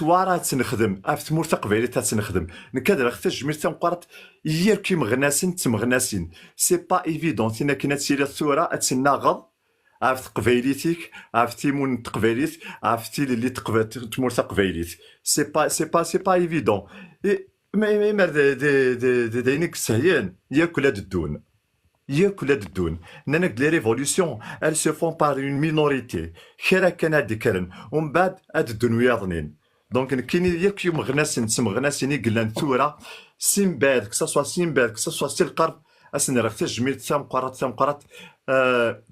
وراه تنخدم في تمور تقبيلي تنخدم نكادر حتى الجميل تنقرط يير كي مغناسين تمغناسين سي با ايفيدون تينا كي تسيري الثوره تناغض عرفت قبيليتك عرفت تيمون تقبيليت عرفتي اللي تمور تقبيليت سي با ايفيدون ما داينك سهيان ياكل هاد الدون ياكل هاد الدون نانك لي ريفولوسيون ال سو فون بار اون مينوريتي خيرا كان هاد كرن ومن بعد هاد الدون وياضنين دونك كاين ياك يوم غناسين تسمغناسين يقلان ثورة سيمباد كساسوا سيمباد كساسوا سي القرب اسن راه تجميل تمقرات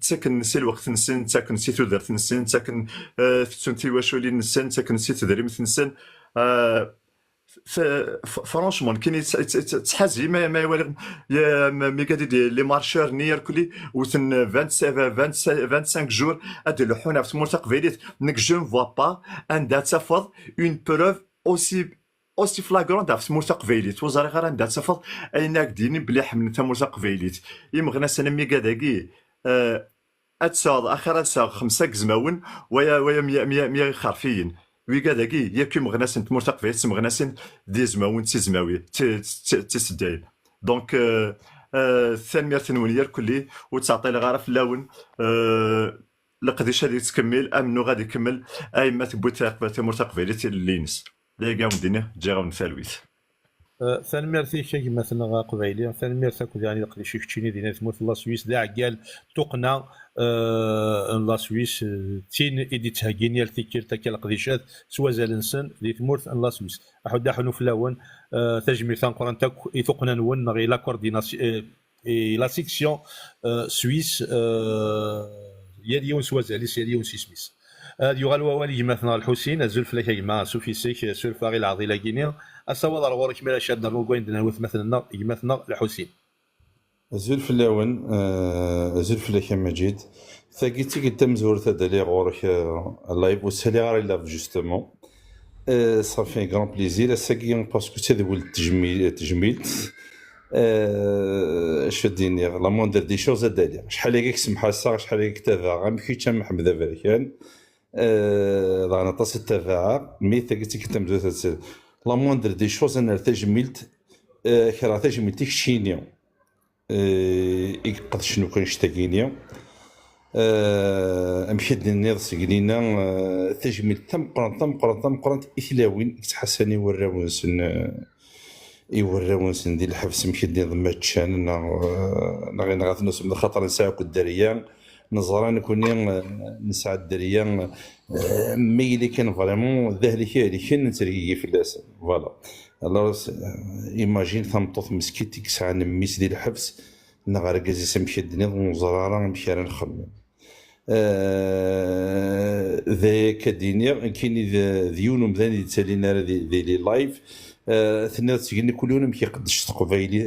تسكن نسي الوقت نسن تسكن نسي تودرت نسن تسكن تسنتي واشولي نسن تسكن نسي تدريم نسن فرانشمون كاين تحازي ما يوالغ مي قادي لي مارشور نير كلي وثن 25 جور ادي لحونا في تمور تقبيليت نك جو فوا با ان دا تفض اون بروف اوسي فلاغرون في تمور تقبيليت وزاري غير عندها تفض ايناك ديني بلي حمل تمور تقبيليت يمغنا سنه مي قاداكي اتساض اخر اتساض 5 كزماون ويا 100 خرفيين ويكاداكي ياك مغناسين تمور تقبيليت تمغناسين دي زماون تي زماوي تسداين دونك ثاني مرتين يار كلي وتعطي لي غير في اللون لقديش غادي تكمل امنو غادي يكمل اي ما تبغي تمور تقبيليت اللينس لا كاع مدينه جا غنثالويت ثاني ميرثي شي مثلا قبيلي ثاني ميرثا كنت يعني قديش كتشيني دينا تموت لا سويس داع قال تقنا لا سويس تين ايدي تهاجيني الفكر تاع قديشات سوا زالنسن دي تمورت لا سويس احد حنو في الاول تجميل ثانقران تاك يثقنا نون غير لا كورديناسيون لا سيكسيون سويس يا اليوم سوا زاليس يا اليوم سيسميس يغال والي مثلا الحسين الزلف لك مع سوفيسيك سلف غير العضي لاكينيا الصواد على غورك ملا شادنا الوغوين دنا مثلا مثلا الحسين الزلف الاول زلف لك مجيد ثاقيتي قدام زور تدالي غورك اللايف وسالي غير لاف جوستومون صافي غران بليزير ساكي باسكو تدول تجميل شديني لا موندر دي شوز دالي شحال هكاك سمحا صار شحال هكاك تافا غنمشي حتى محمد افريكان رانا طاس التافا مي ثاقيتي قدام زور لا موندر دي شوز انا تجميلت كرا تجميلتك شينيو يقد شنو كنشتاقينيا امشيت النيض سقلينا تجميل تمقرن إثلاوين يتحسن يوراونسن ديال الحبس مشيت النيض ماتشان غير غاثنوس من خاطر نساعك الدريان نظران كوني نسعى الدريان ميلي كان فريمون ذهلي كان نتريقي في الاسم فوالا الله ايماجين ثمطوط مسكيتك ساعه نميس ديال الحبس نغار كازي سمشي الدنيا ونزرارا نمشي راه نخمم ذاك الدنيا كاين ديون مذاني تالينا ديالي لايف ثنا تسقني كل يوم مشي قدش تقبيلي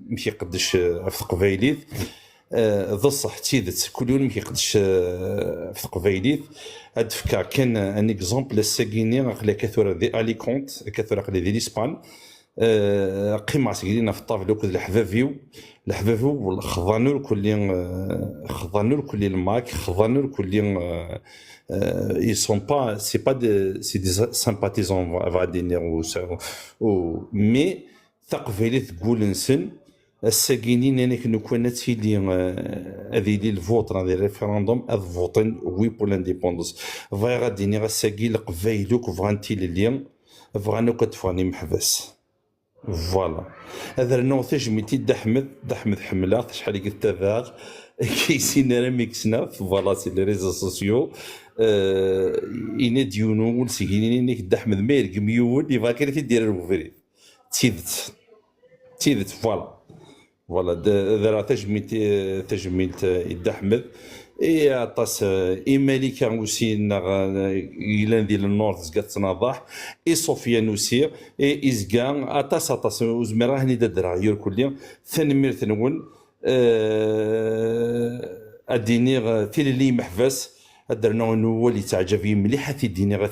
مشي قدش في تقبيليت ذا الصح تيدت كل يوم كيقدش في تقبيليت هاد فكا كان ان اكزومبل الساكيني عقلها كثر دي اليكونت كثر عقلها دي ليسبان قيمه سكينا في الطاف لوك الحفافيو خضانو كل الماك خضانو كل ils sont pas c'est pas c'est des sympathisants va dire ou mais تقبيليت تقول نسن الساكينين انا كنو كنا تيلي هذه لي الفوت راه دي ريفيروندوم افوتين وي بور لانديبوندونس فاي غاديني غاساكي لقفايلوك فغانتي لليوم فغانو كتفاني محبس فوالا هذا نو تجميتي دحمد حمله شحال قلت تافاغ كيسينا راه ميكسنا فوالا سي لي ريزو سوسيو اين ديونو سيكينيني دحمد ميرك ميول يبغى كان تيدير الوفري تيدت فوالا ذرا تجميلت يد احمد اي عطاس مالكا وسين إلان ديال النورد زكات تناضح اي سفيان وسير اي ازكا عطاس وزميرا هني دادرا يور كليا ثاني ميرت نون اديني تيلي لي محفاس درنا هو اللي تعجب مليحه في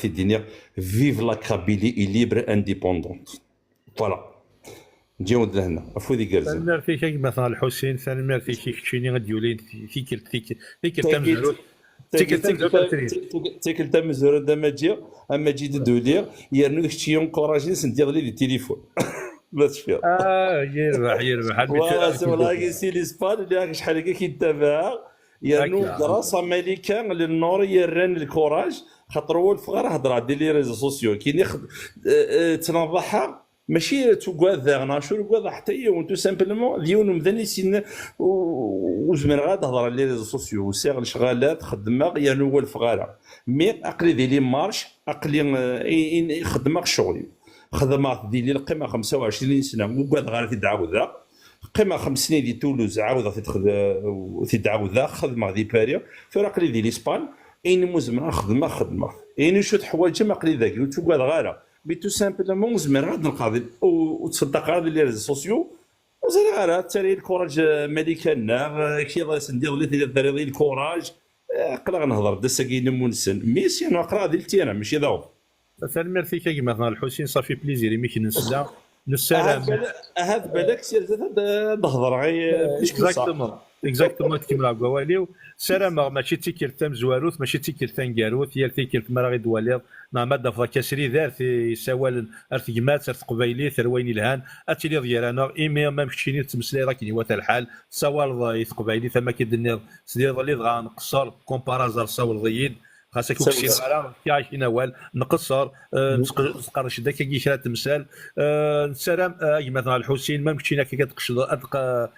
الدنيا فيف لا كابيلي اي ليبر انديبوندونت فوالا نجيو لهنا افودي كارزه ثاني في شيء مثلا الحسين ثاني في شيء كشيني غديولين فيك تمزرو تيكل تا مزور دا اما جي دولير يرنو كشتي ينكوراجي سنتي غلي دي تليفون بس فيها يربح والله سي ليسبان اللي شحال هكا كيتابعها يرنو دراسه ملكه للنور يرن الكوراج خاطر هو الفقر هضر على لي ريزو سوسيو كي تنضحها ماشي توكواذا ناشور كواذا حتى هي وانتو سامبلمون ديون مدني سين وزمن غاد هضر على لي ريزو سوسيو وسيغ شغالات خدمه يعني هو الفقاره مي عقلي ديالي مارش عقلي خدمه شغلي خدمات ديالي القيمه 25 سنه وكواذا غير تدعاوذا قيمه 5 سنين دي تولوز عاوده تدعاوذا خدمه دي باريا فرقلي ديال اسبان اين مزمن خدمه اين شوت حوايج ما قلي ذاك وتكواذا غير بي تو سامبلومون زمر غاد نلقى وتصدق على لي ريزو سوسيو وزيد غير تالي الكوراج ميديكالنا كي ندير لي داري الكوراج قلا غنهضر دا ساكين مونسن ميسي انا قرا ديالتي انا ماشي ذا فالميرثي كيما مثلا الحسين صافي بليزير ميك نسلا نسلام هذا بالك سير تهضر غير اكزاكتومون كيما قواليو سلام ماشي تيكيرتام زواروث ماشي تيكيرتام كاروث هي تيكيرت مرا غير دوالير ما دافا كاسري دار سوال ارتجمات قبايلي ثروين الهان اتيلي ديالنا ايمي ما مشيني تمسلي راك نيوات الحال سوال قبايلي ثم كيدني سدير اللي غا نقصر كومبارازار سوال ضيين خاصك كلشي على كاين نوال نقصر نسقر شدا كي شرا تمثال سلام مثلا الحسين ما مشينا كي كتقشد ادق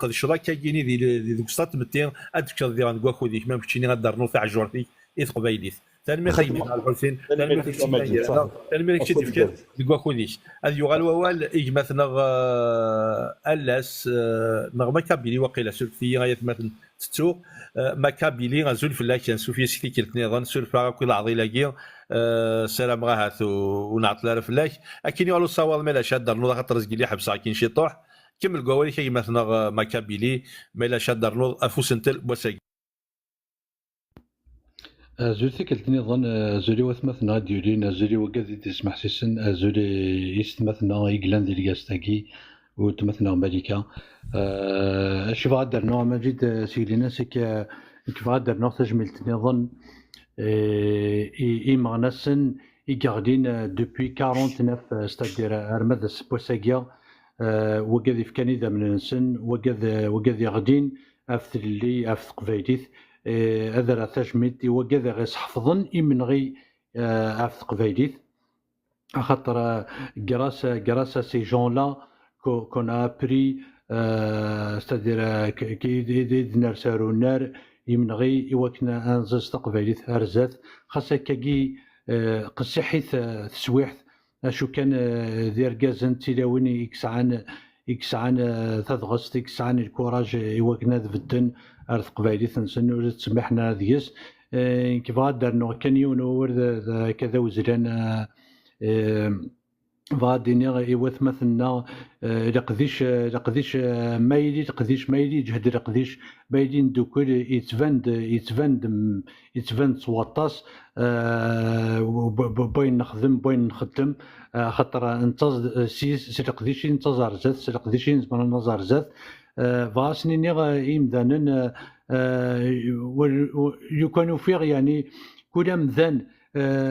الشراك كايني ديك السطات متين ادك ديال كواكو ديك ما مشيني غدرنو في عجورتي قبايلي ثاني خدمه على الحسين ثاني كي تفكر كواكو ديك هذا يغال ووال مثلا الاس نغمه كابيلي وقيله سلفيه غايه مثلا تتو ما كابيلي غنزول في لاكان سوفيا سيتي كيلتني غنسول في كل عضيلاكي سلام غاهات ونعط لها فلاك اكين يقولوا صوال مالا شاد نوض خاطر رزقي حبسه كاين شي طوح كمل قوالي كي مثلا ما كابيلي مالا شاد نوض افوسنتل بوساكي زولتي كلتني ظن زولي وثمثنا ديولين زولي وكذا تسمح سيسن زولي يستمثنا يقلان ديال كاستاكي وتمثنا مالكا اش غادر نوع مجد سيلينا سيك كيف غادر نوع تجملتني ظن اي مغنسن يقعدين دوبوي 49 ستادير ارمد سبوساكيا وكذا في كندا من السن وكذا يغدين افث اللي افث قفايديث هذا راه تجميت وكذا غير حفظن من غي افث قفايديث خاطر grâce à ces gens-là qu'on a appris c'est-à-dire كي نرسارو النار يمنغي يوكنا انزز تقبايليث هرزات خاصة كي قصيحيث تسويحث اشو كان ذي ركازن تيلاوني يكسعان تضغط يكسعان الكوراج يوكنا ذبدن ارث قبايليث نسن ولا تسمحنا ديس كيف غادر نو كان يونو ورد كذا وزران غاديني يوث مثلنا لقديش مايلي جهد لقديش مايلي ندوكل يتفند سواطاس بوين نخدم خاطر انتظر سي لقديش انتظر زاد سي لقديش زمان نظر زاد فاسني نيغا امدانا يكونوا فيغ يعني كل مذان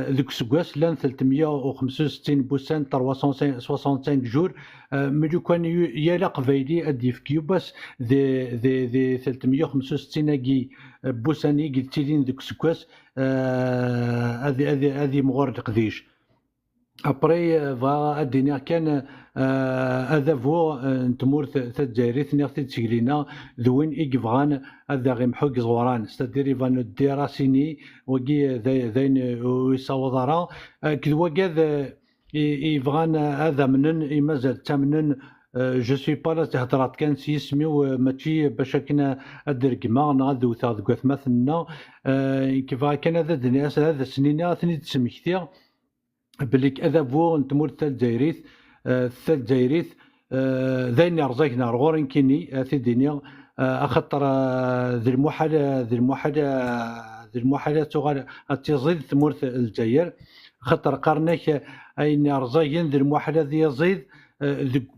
ذوك سكواس لان 365 بوسان 365 جور ملي كان يالا قبايلي ادي في كيوباس ذي 365 كي بوساني قلتيلين ذوك سكواس هذه مغور قديش ابري فا ادينا كان هذا فو نتمور تجاريث نيغتي تشكلينا ذوين يبغان هذا غير محوق زوران ستادير فان الدراسيني وكي ذين يصوضرا كذا كذا يبغان هذا منن مازال تمنن جو سوي با لا تهضرات كان سيسميو ماشي باش كنا الدركما نغدو تاع مثلنا كيف كان هذا الناس هذا السنين ثني تسمكتي بليك هذا فو نتمور الجزائريث الجزائريث ذين رزقنا رغورين كيني في الدنيا اخطر ذي المحاله تغال تزيد ثمور الجزائر خطر قرنك اين رزقين ذي المحاله ذي يزيد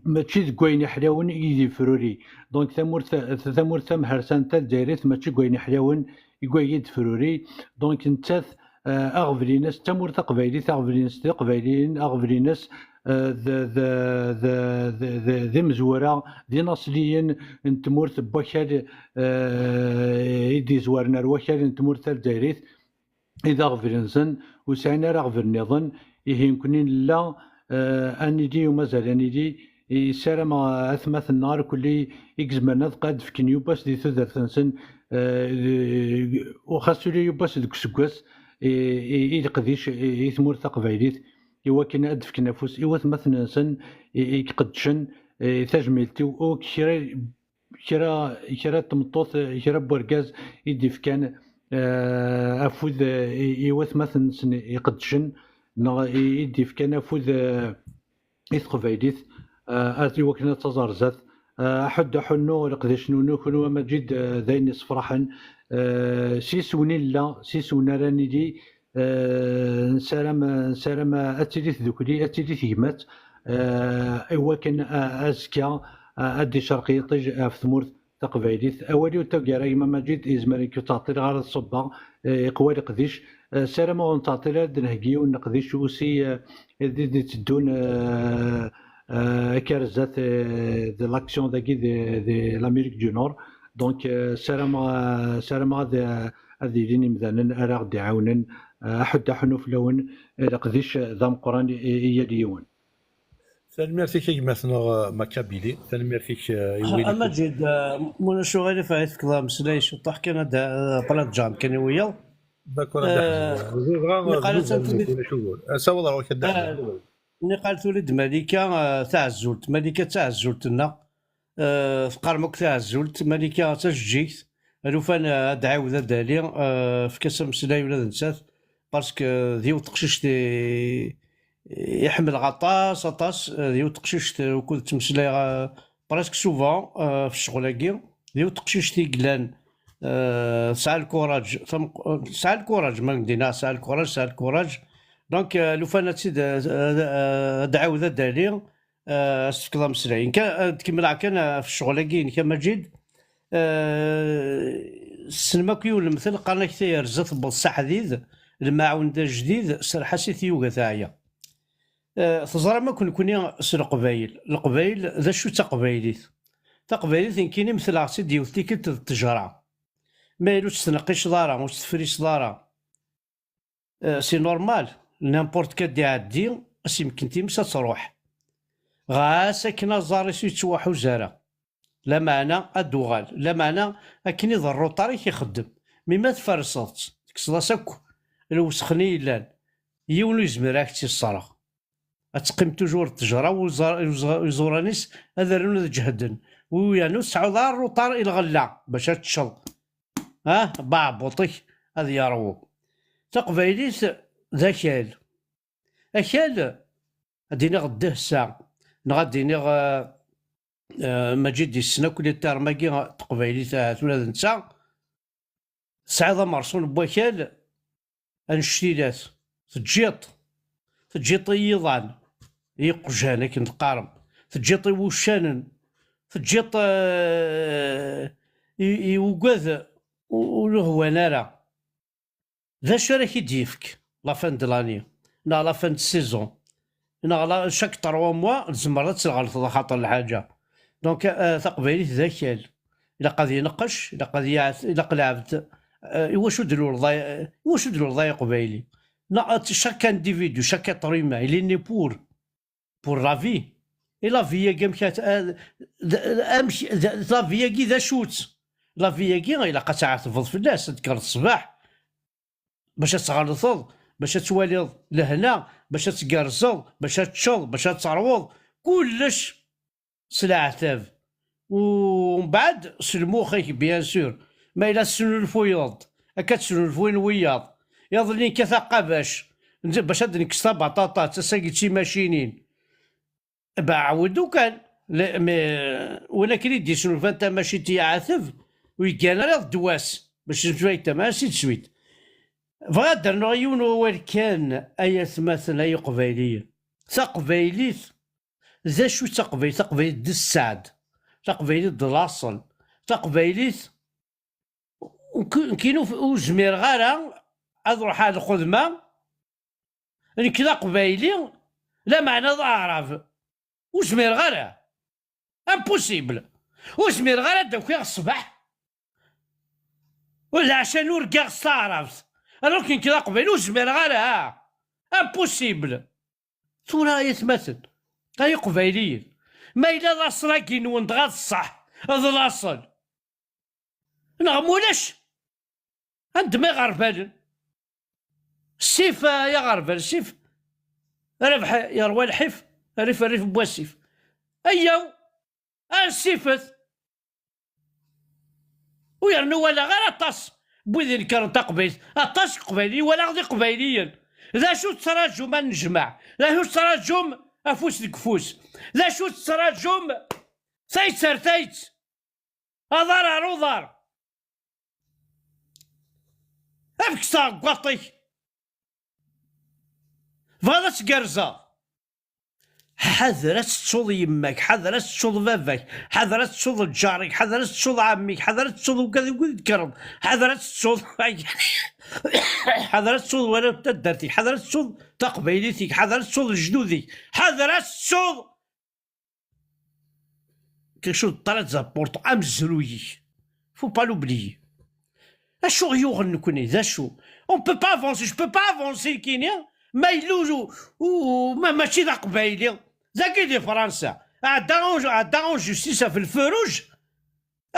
ماشي ذكوين حلاون يدي فروري دونك ثمور ثم هرسان تاع الجزائريث ماشي كوين حلاون يقاين تفروري دونك نتاث اغفليناس تمور تقبايليت اغفليناس تقبايليين اغفليناس ذي مزورة ذي نصليين نتمورت بوكال يدي زوارنا الوكال نتمورت الدايريت إذا غفرنزن وسعنا راه غفرنيضن إيه يمكنين لا أنيدي ومازال أنيدي يسارم أثمث النار كلي يكزمنا قاد في كنيوباس دي ثودر ثنسن وخاصو لي يوباس ديك سكواس يقديش يثمور تقبايليت إوا كان أدف كنافوس إوا ثمث نسن يقدشن تجميلتي أو كرا تمطوط كرا بوركاز يدي في كان افوذ يوث مثلا يقدشن يدي في كان افوذ يثقفايديث اتي وكنا تزارزات حد حنو لقداش نونو كنوا مجد ذاين صفرحن سيسوني لا سيسونا راني دي نسالم اتيليث ذوكلي اتيليث يمات ايوا كان ازكى ادي شرقي طيج في ثمورت تقبايليت اولي وتاكيرا يما مجيد ازمريك تعطي غير الصبا قوالي قديش سلام ونعطي لها نهجي ونقديش وسي دي تدون كارزات دي لاكسيون داكي دي لامريك دو نور دونك سلام هذا لين مثلا راه غادي يعاونن حد حنو فلون قديش ذا قران هي ديون تنميرتك مثلا مكابيلي تنميرتك اما جد من شغالي فايت كلام مسلايش طاح كان بلاد جام كان ويا داكور سوى روح ملي قالت ولد ملكه تعزلت ملكه تعزلت لنا في قرمك تعزلت ملكه تجيت الوفان هاد عاود دالي في كاس مسلاي ولا نسات باسكو ذيو تقشيش يحمل غطاس ديو تقشيش وكل تمسلاي براسك سوفون في الشغل ديو تقشيش تيقلان ساعة الكوراج ما ندينا ساعة الكوراج دونك لو فانا تسيد دعاو ذا دالي استفكضا مسلاي كمل كان في الشغل كان مجيد السينما كيول المثل قالنا كثير زت بالصح حديد المعاون دا جديد سرحاسي ثيوغا تاعيا تزرع ما كوني القبايل ذا شو تقبايليت كاينين مثل عصي ديال تيكت التجاره ما يلوش تنقيش دارا واش تفريش دارا سي نورمال نامبورت كادي عادي اش يمكن تيمسا تروح غا ساكنه زاري سي تشواح وزاره لا معنى ادوغال لا معنى اكني ضرو طريق يخدم مما تفرصت كسلا ساكو الوسخني لان يونو يزمر راك تيصرا اتقيم توجور التجاره وزورانيس هذا رون جهدن ويانو سعودار روطار الغلا باش تشل بعبطي هذا يارو تقبايليس ذاكال اكال ادينا غده الساعه نغاديني مجيد السنه كل تارماكي تقبايليس ولاد نسا سعاده مرسون بوكال انشتيلات تجيط يضان يقجانك نتقارم تجيط وشانن تجيط يوقذ وهو نارا ذا شرك يديفك لا فان دلاني نا لا فان السيزون نا لا شاك 3 موا الزمرات تغلط خاطر الحاجه دونك تقبيلي ذاكال الا قد ينقش الا قد الا قلعبت واش دلو رضاي قبيلي لا chaque individu chaque être humain il est né pour la vie et la vie كم كانت امشي لا في كي ذا شوت لا في كي الا قطعت تفض في الناس تذكر الصباح باش تغلطض باش توالي لهنا باش تقرصض باش تشوض باش تروض كلش سلعه تاف ومن بعد سلمو خيك بيان سور ما الا سنو الفويض كتسنو الفوين وياض يظلني كثقة باش هاد نكسطا بطاطا تساقي شي ماشينين بعودو كان ولكن يدي شنو فانتا ماشي تيعاثف ويكان راه دواس باش نشويتا ماشي تسويت فغادر نغيون ولكان ايات مثلا اي قبايليه تقبايليت ذا شو تقبايليت د السعد تقبايليت د الاصل تقبايليت كاينو وزمير غالا اروح على الخدمه كذا قبايلي لا معنى ضعرف وزمير غالا امبوسيبل وزمير غالا دوك الصباح ولا عشان ورقا صارفت انا كاين كذا قبايلي وزمير غالا امبوسيبل ثورة يتمثل هاي قبايليين ما إلا لاصلا كينون غاد الصح هذا لاصل نغمولاش عند ما غربال السيف يا غربال السيف ربح يا روى الحف ريف بواسيف أيو السيفت ويرنو ولا غير الطاس بوذي كان تقبيل الطاس قبيلي ولا غادي قبيليا لا شو تراجم نجمع لا شو تراجم افوس الكفوس لا شو تراجم ثيت اضرر وضر افك صاق قطي فهذا تقرزا حذرت تصوض يمك حذرت تصوض بابك حذرت تصوض جارك حذرت تصوض عمك حذرت تصوض وكذا وكذا كرم حذرت تصوض حذرت تصوض ولا تدرتي حذرت تصوض تقبيلتك حذرت تصوض جدودك حذرت تصوض كيشو طلعت زابورتو ام زروي فو با لوبليي اشو يوغن نكوني ذا شو اون بو با افونسي جو بو با افونسي كينيا ما يلوجو وما ماشي ذا قبايلي ذاك دي فرنسا عدا جوستيس في الفروج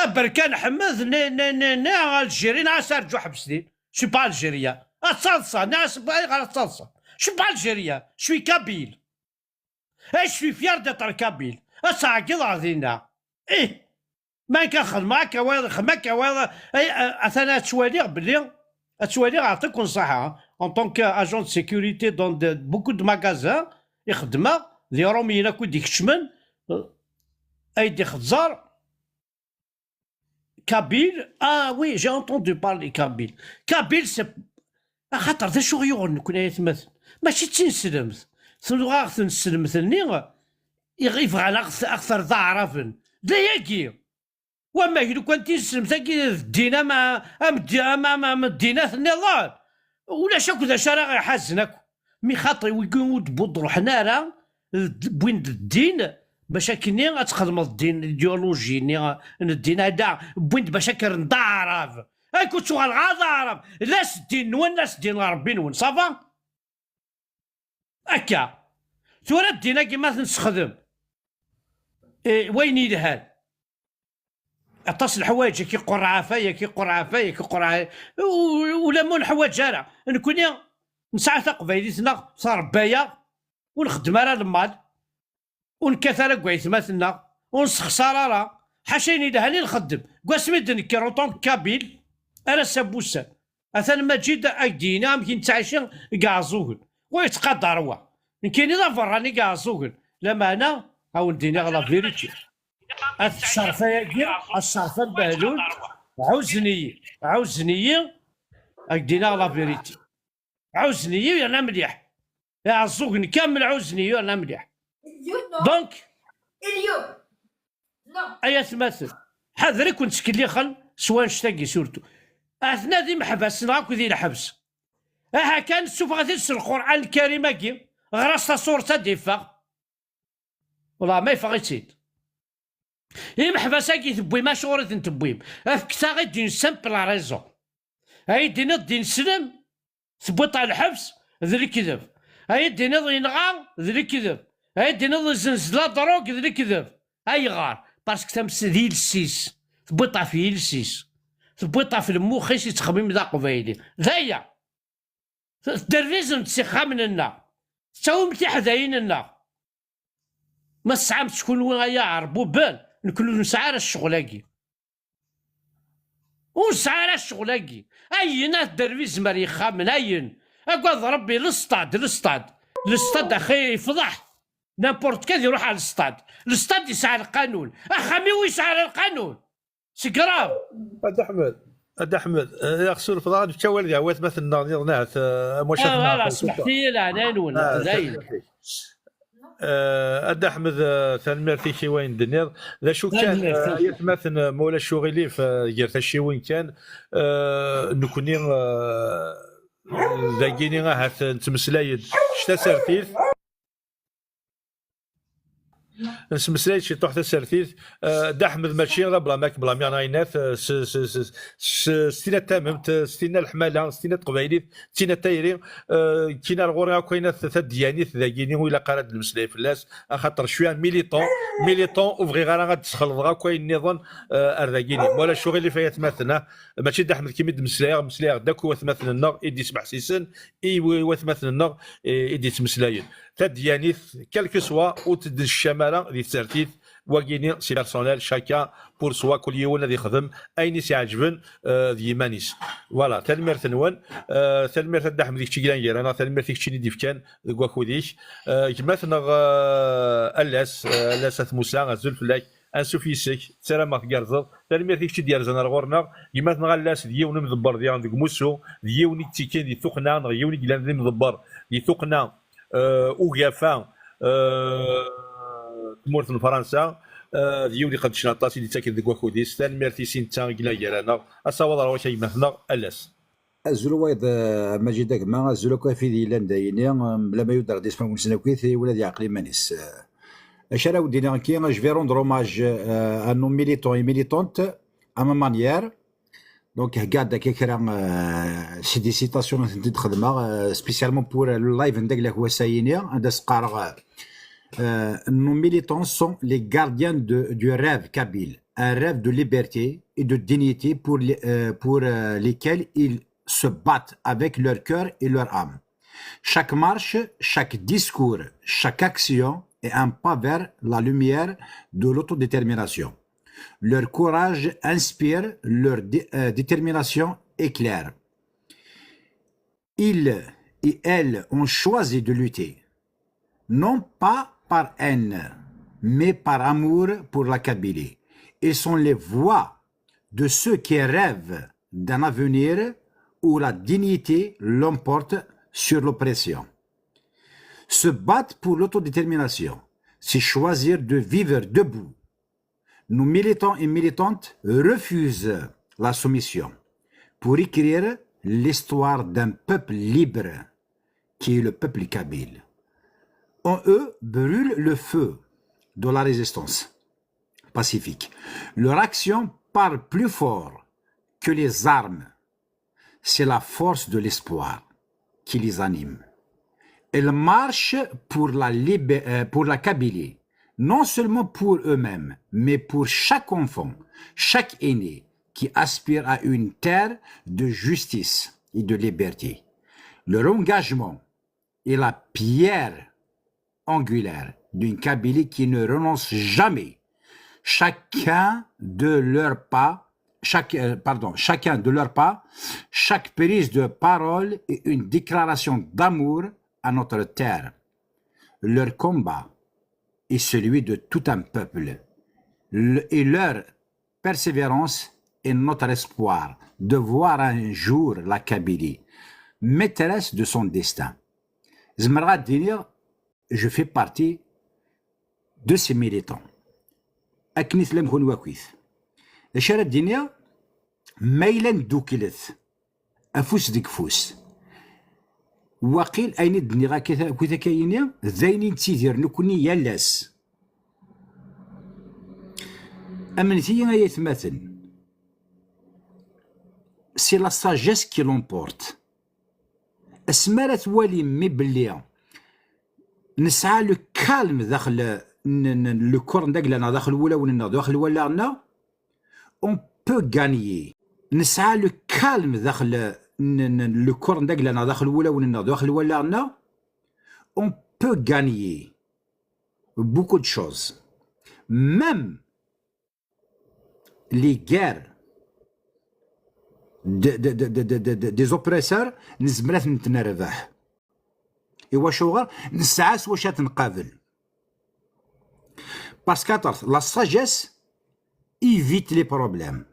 بركان حمد نا الجيري نا سارجو حبسني شي با الجيريا الصلصه ناس باغي على الصلصه شي با الجيريا شوي كابيل شوي فيار دتر كابيل اصاعقي غادينا ما كان خدمك ولا خدمك ولا اثنا تشوالي بلي تشوالي نعطيك نصيحه en tant qu'agent de sécurité dans beaucoup de magasins يخدم ذي رومينا كو ديك الشمن ايدي خزار كابيل وي جي انتوندو بارلي كابيل سي خاطر ذا شو غيور نكون يتمثل ماشي تنسلمت ثلو غاغ نسلمثني يغيف على اكثر ذا عرفن ذا ياكي وما لو كان تنسلم ثاكي الدينا ما الدينات النظام ولا شاكو ذا شارع يحزنك مي خاطر ويكون تبوض روحنا راه بوين الدين باش كني غتخدم الدين الايديولوجي الدين هذا بوين باش كنضعرف كنت شغال غاضرب لاس الدين نون لاس الدين ربي نون صافا هكا ثورة الدين كيما تنستخدم وين يدهن اطاس الحوايج كي قرعه كي ولا مون حوايج انا نكون نسعى قبايلتنا صار بايا ونخدم على المال ونكثر كويثماتنا ونسخسر راه حاشيني دهني نخدم كواسميد نكيروطون كابيل انا سبوسان اثن مجيد ايدينا يمكن تعيشين كاعزوغل ويتقدر هو يمكن اذا فراني كاعزوغل لما انا او نديني غلا فيريتي الشرفه ياكي الشرفه البهلول عوزني اكدينا لا فيريتي عوزني انا مليح يا عزوقني كامل عوزني انا مليح دونك ايا تمثل حذري كنت سكلي خل سواء نشتاقي سورتو اثناء ذي محبس نراكو ذي الحبس كان سوف غادي القران الكريم كي غرست صورته ديفا والله ما يفغيتيد محبسا كي تبوي ما شغورة تبويم افكتا غي دين سامبل ريزون هاي دينا دين سلم ثبوط على الحبس ذي الكذب هاي دينا ذي نغا ذي الكذب هاي دينا ذي زنزلا دروك ذي الكذب هاي غار باسكو تمس ذي السيس ثبوطا في السيس ثبوطا في المخ يسي تخميم ذا قبايلي ذايا الدرفيزم تسيخا مننا تساوم تحذايننا ما السعام تكون ويا عربو بان نكونو نسعى الشغلاكي ونسعى الشغلاكي اين الدرفيز مري خامن اين اقعد ربي الاستاد اخي يفضح نابورت كذا يروح على الاستاد يسعى القانون اخامي ويسعى القانون سكراف هذا احمد يا خسور فضان مشى والدي عوات مثل ناضي ناس لا سمحتي لا نون زين أد أحمد ثاني في وين دنيا ذا شو كان يتمثل مولا الشغلي في جرت الشي وين كان نكوني ذاكيني هات نتمسلايد شتا سرتيث نسمسلايد شي طوح تسرتيث دا احمد ماشي غير بلا ماك بلا مياناينات ستينا تاممت ستينا الحماله ستينا قبايليت ستينا تايري كينا الغوري كاينه ثلاثه ديانيت ذاكيني ولا قراد المسلاي فلاس خاطر شويه ميليطون اوفغي غير غتسخل كاين النظام ارذاكيني ولا الشغل اللي فيها مثلنا ماشي دا احمد كيميد مسلاي داك هو مثلا النار يدي سبع سيسن اي مثلا النار يدي تمسلاين تديانيت كالكو سوا وتد الشماله ديال الترتيب وكيني سي بيرسونيل شاكا بور سوا كل يوم الذي يخدم اين سيعجبن ديمانيس فوالا تلمير تنون تلمير تدحم ديك شي كيلان انا تلمير ديك شي ديف كان كواكو ديك مثلا الاس موسى غزل فلاك انسوفيسك سلام كارزل تلمير ديك شي ديال زنار غورنا مثلا غلاس ديون مدبر ديال ديك موسو ديوني تيكين دي ثقنا ديوني كيلان مدبر دي ثقنا اوغافا تمورت فرنسا ديولي قد شنطات اللي تاكل ذك واخوديس ثاني ميرتي سينتا كلا يالانا اصاوض راه شي مثلا الاس الزلويد ماجي داك ما الزلو كافي ديال دايني بلا ما يدار ديسما ونسنا كويثي ولا دي عقلي مانيس اشرا ودينا كي جو في روندر اوماج ا نو ميليتون اي ميليتونت ا ما مانيير دونك كاع داك كرا سي دي سيتاسيون تخدمها سبيسيالمون بور لو لايف نداك لا هو ساينيا عند سقارغ nos militants sont les gardiens du rêve kabyle, un rêve de liberté et de dignité pour lesquels ils se battent avec leur cœur et leur âme. Chaque marche, chaque discours, chaque action est un pas vers la lumière de l'autodétermination. Leur courage inspire, leur détermination éclaire. Ils et elles ont choisi de lutter, non pas par haine, mais par amour pour la Kabylie. Ils sont les voix de ceux qui rêvent d'un avenir où la dignité l'emporte sur l'oppression. Se battre pour l'autodétermination, c'est choisir de vivre debout. Nos militants et militantes refusent la soumission pour écrire l'histoire d'un peuple libre qui est le peuple kabyle. En eux brûle le feu de la résistance pacifique. Leur action parle plus fort que les armes. C'est la force de l'espoir qui les anime. Ils marchent pour la Kabylie, non seulement pour eux-mêmes, mais pour chaque enfant, chaque aîné qui aspire à une terre de justice et de liberté. Leur engagement est la pierre angulaire d'une Kabylie qui ne renonce jamais. Chacun de leurs pas, chaque prise de parole est une déclaration d'amour à notre terre. Leur combat est celui de tout un peuple. Et leur persévérance est notre espoir de voir un jour la Kabylie maîtresse de son destin. Zmara Dinir, je fais partie de ces militants. أكنيث لم يكون وكيث. الشارع الدنيا ميلان دوكلث أفوس ديك فوس. وقيل أين الدنيا غا كذا كاينة ذاين تيدير نكوني يالاس. أمنتي غا يتمثل. سي لا ساجيس كي لومبورت. اسمارة والي مي بلي نسعى لو كالم داخل لو كورن داكلنا داخل ولا ولنا داخل ولا اون بو غانيي نسعى لو كالم داخل لو كورن داكلنا داخل ولا ولنا داخل ولا اون بو غانيي بوكو دو شوز ميم لي غير دي اوبريسور نزمرات نتنربح إوا شغل نسعاس واش تنقابل parce que la sagesse évite les problèmes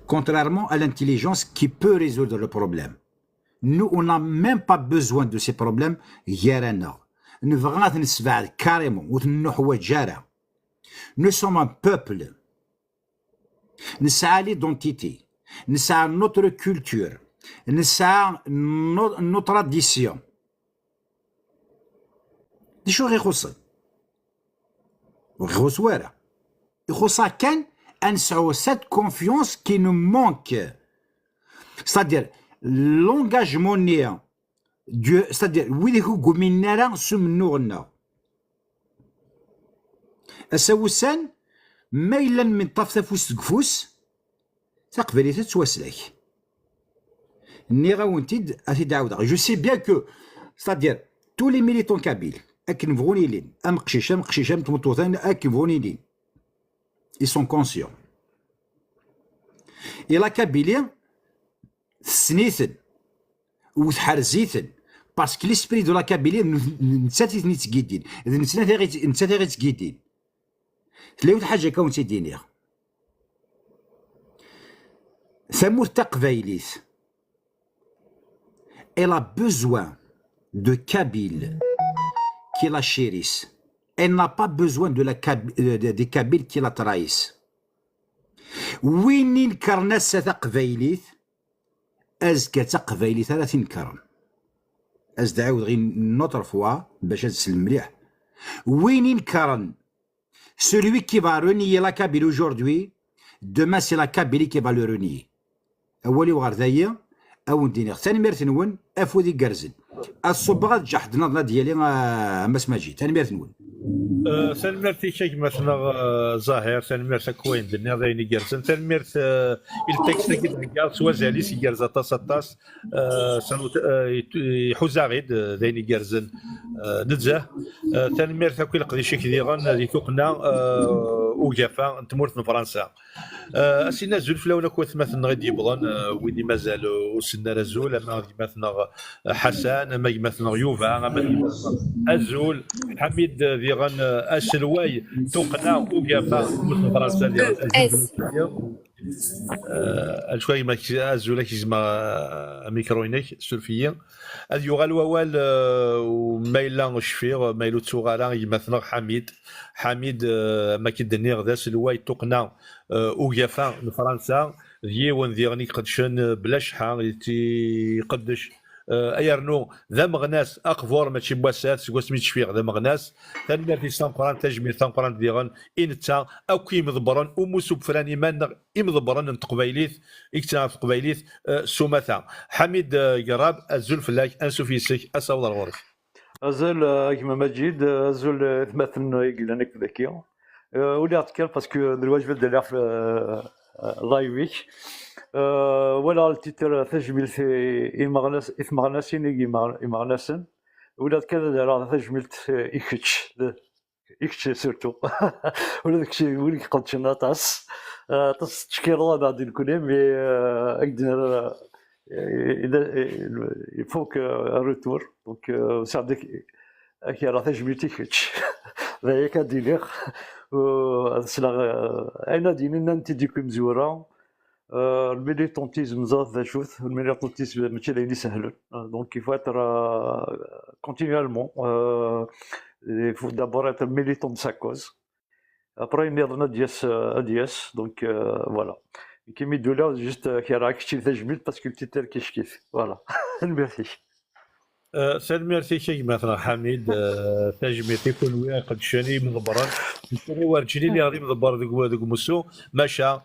contrairement à l'intelligence qui peut résoudre le problème. Nous on n'a même pas besoin de ces problèmes. نبغى نسبع كاريمون وتنحو جارة. Nous sommes un peuple. نسعى l'identité. نسعى notre culture. نسعى nos traditions. دي شو غيخصن؟ غيخص وارا. يخصها كان نسعو cette confiance qui nous manque. C'est-à-dire l'engagement néant. C'est-à-dire ويلي هو قومينا سمنو غنا. أساوسان ما إلا من طرف تفوس تقفوس تقبلي تتواسلاك. ني غاونتيد أتيد عاود. جو سي بيان كو c'est-à-dire tous les militants kabyles أكن فغوني لين أم قشيشام تمطوثان أكن فغوني لين ils sont conscients. Et la Kabylie تسنيثن وتحرزيثن باسكو ليسبري دو لا كابيلي نتساتي نتسكيدين اذا نتساتي غير تسكيدين تلاوت حاجه كون تيدينيغ ثمور تقبايليت elle a besoin de Kabyles qui la chérissent. Elle n'a pas besoin des Kabyles qui la trahissent. وين ينكر ناس تقبايليت أزكى تقبايلي 30 كرن أزد عاود غير نوتر فوا باش تسلم مليح وين ينكرن celui qui va renier la Kabylie aujourd'hui demain c'est la Kabylie qui va le renier. أولي وغير ذايا أو ندينيغ ثاني ميرت نون أفودي كرزن الصبغة جحد نضنا ديالي ماس ماجي ثاني ميرت نون ثاني ميرت شيك مثلا ظاهر ثاني ميرت كوين دنيا ذايني كرزن ثاني ميرت التكست كي سوا زاليس كرزا طاس يحوزا غيد ذايني كرزن نتزاه ثاني ميرت كوي القضي شيك ديغان هذه توقنا وجافا نتمورت من فرنسا اسينا زول فلاونا كوث مثلا غادي يبغون ويدي مازال وسنا رزول اما غادي مثلا حسن اما مثلا يوفا اما مثلا ازول حميد ديغان اسلواي توقنا وجافا من فرنسا ديال شوي ما ازول كيزما ميكروينيك سولفيا هذا يغال ووال ومايلا شفير مايلو تسوغالا مثلا حميد ما كيدنيغ ذا سلواي توقنا وجافا من فرنسا ديون ديغني قدشن بلا شحال تيقدش ايرنو ذا مغناس اقفور ماشي بواسات سكو سميت شفيق ذا مغناس ثاني في سانقران تجميل سانقران ديغن انتا او كي مضبرن وموسو فراني مان يمضبرن نتقبايليت اكتا تقبايليت سومثا حميد قراب الزول فلاك انسو فيسك اساود الغرف ازول كيما مجيد ازول ثمثن يقلنا كذاكيا ولي اتكلم باسكو الواجب ديال في لايفيك ولا التيتر تجميل في إمغناسين إمغناسن ولا كذا دار تجميل إكتش سورتو ولا داكشي ولي قلتشنا طاس تشكيل الله بعد الكلام مي أقدر يفوك الروتور دونك ساعدك كي راه تجميل تيكتش ذاك كدينيغ أنا ديننا أنت ديك مزورة الميليتونتيزم زاد ذا شوث الميليتونتيزم ماشي اللي يسهلون دونك يفو اتر كونتينيوالمون يفو دابور اتر ميليتون دو سا كوز ابري نضنا دياس دونك فوالا كيما يدولا جوست كي راك شي تجميل باسكو تيتر كيف فوالا ميرسي سلميرتي شي مثلا حميد تجميتي كل وين قد شاني مضبران يشري ورجلي اللي غادي مضبر ذوك موسو ماشا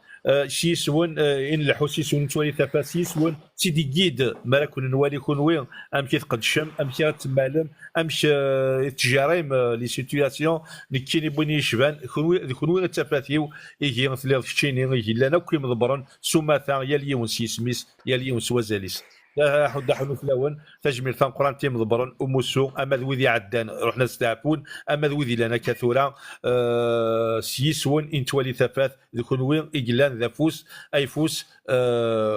شي سون ان الحوسي سون توالي ثفاسي سون سيدي جيد ما راكون نوالي كون وين ام كي تقدشم ام كي تمالم امش تجاريم لي سيتوياسيون اللي كاين يبغي يشبان كون وين تفاثيو يجي مثلا تشيني يجي لنا كي مضبران سوماثا يا اليوم سيسميس يا اليوم سوازاليس حدا حلو فلاون تجميل ثانقران تيم ضبرن وموسو اما ذوذي عدان رحنا نستعفون اما ذوذي لنا كثوره سيسون ان توالي ثفاث ذكون وين اجلان ذا فوس اي فوس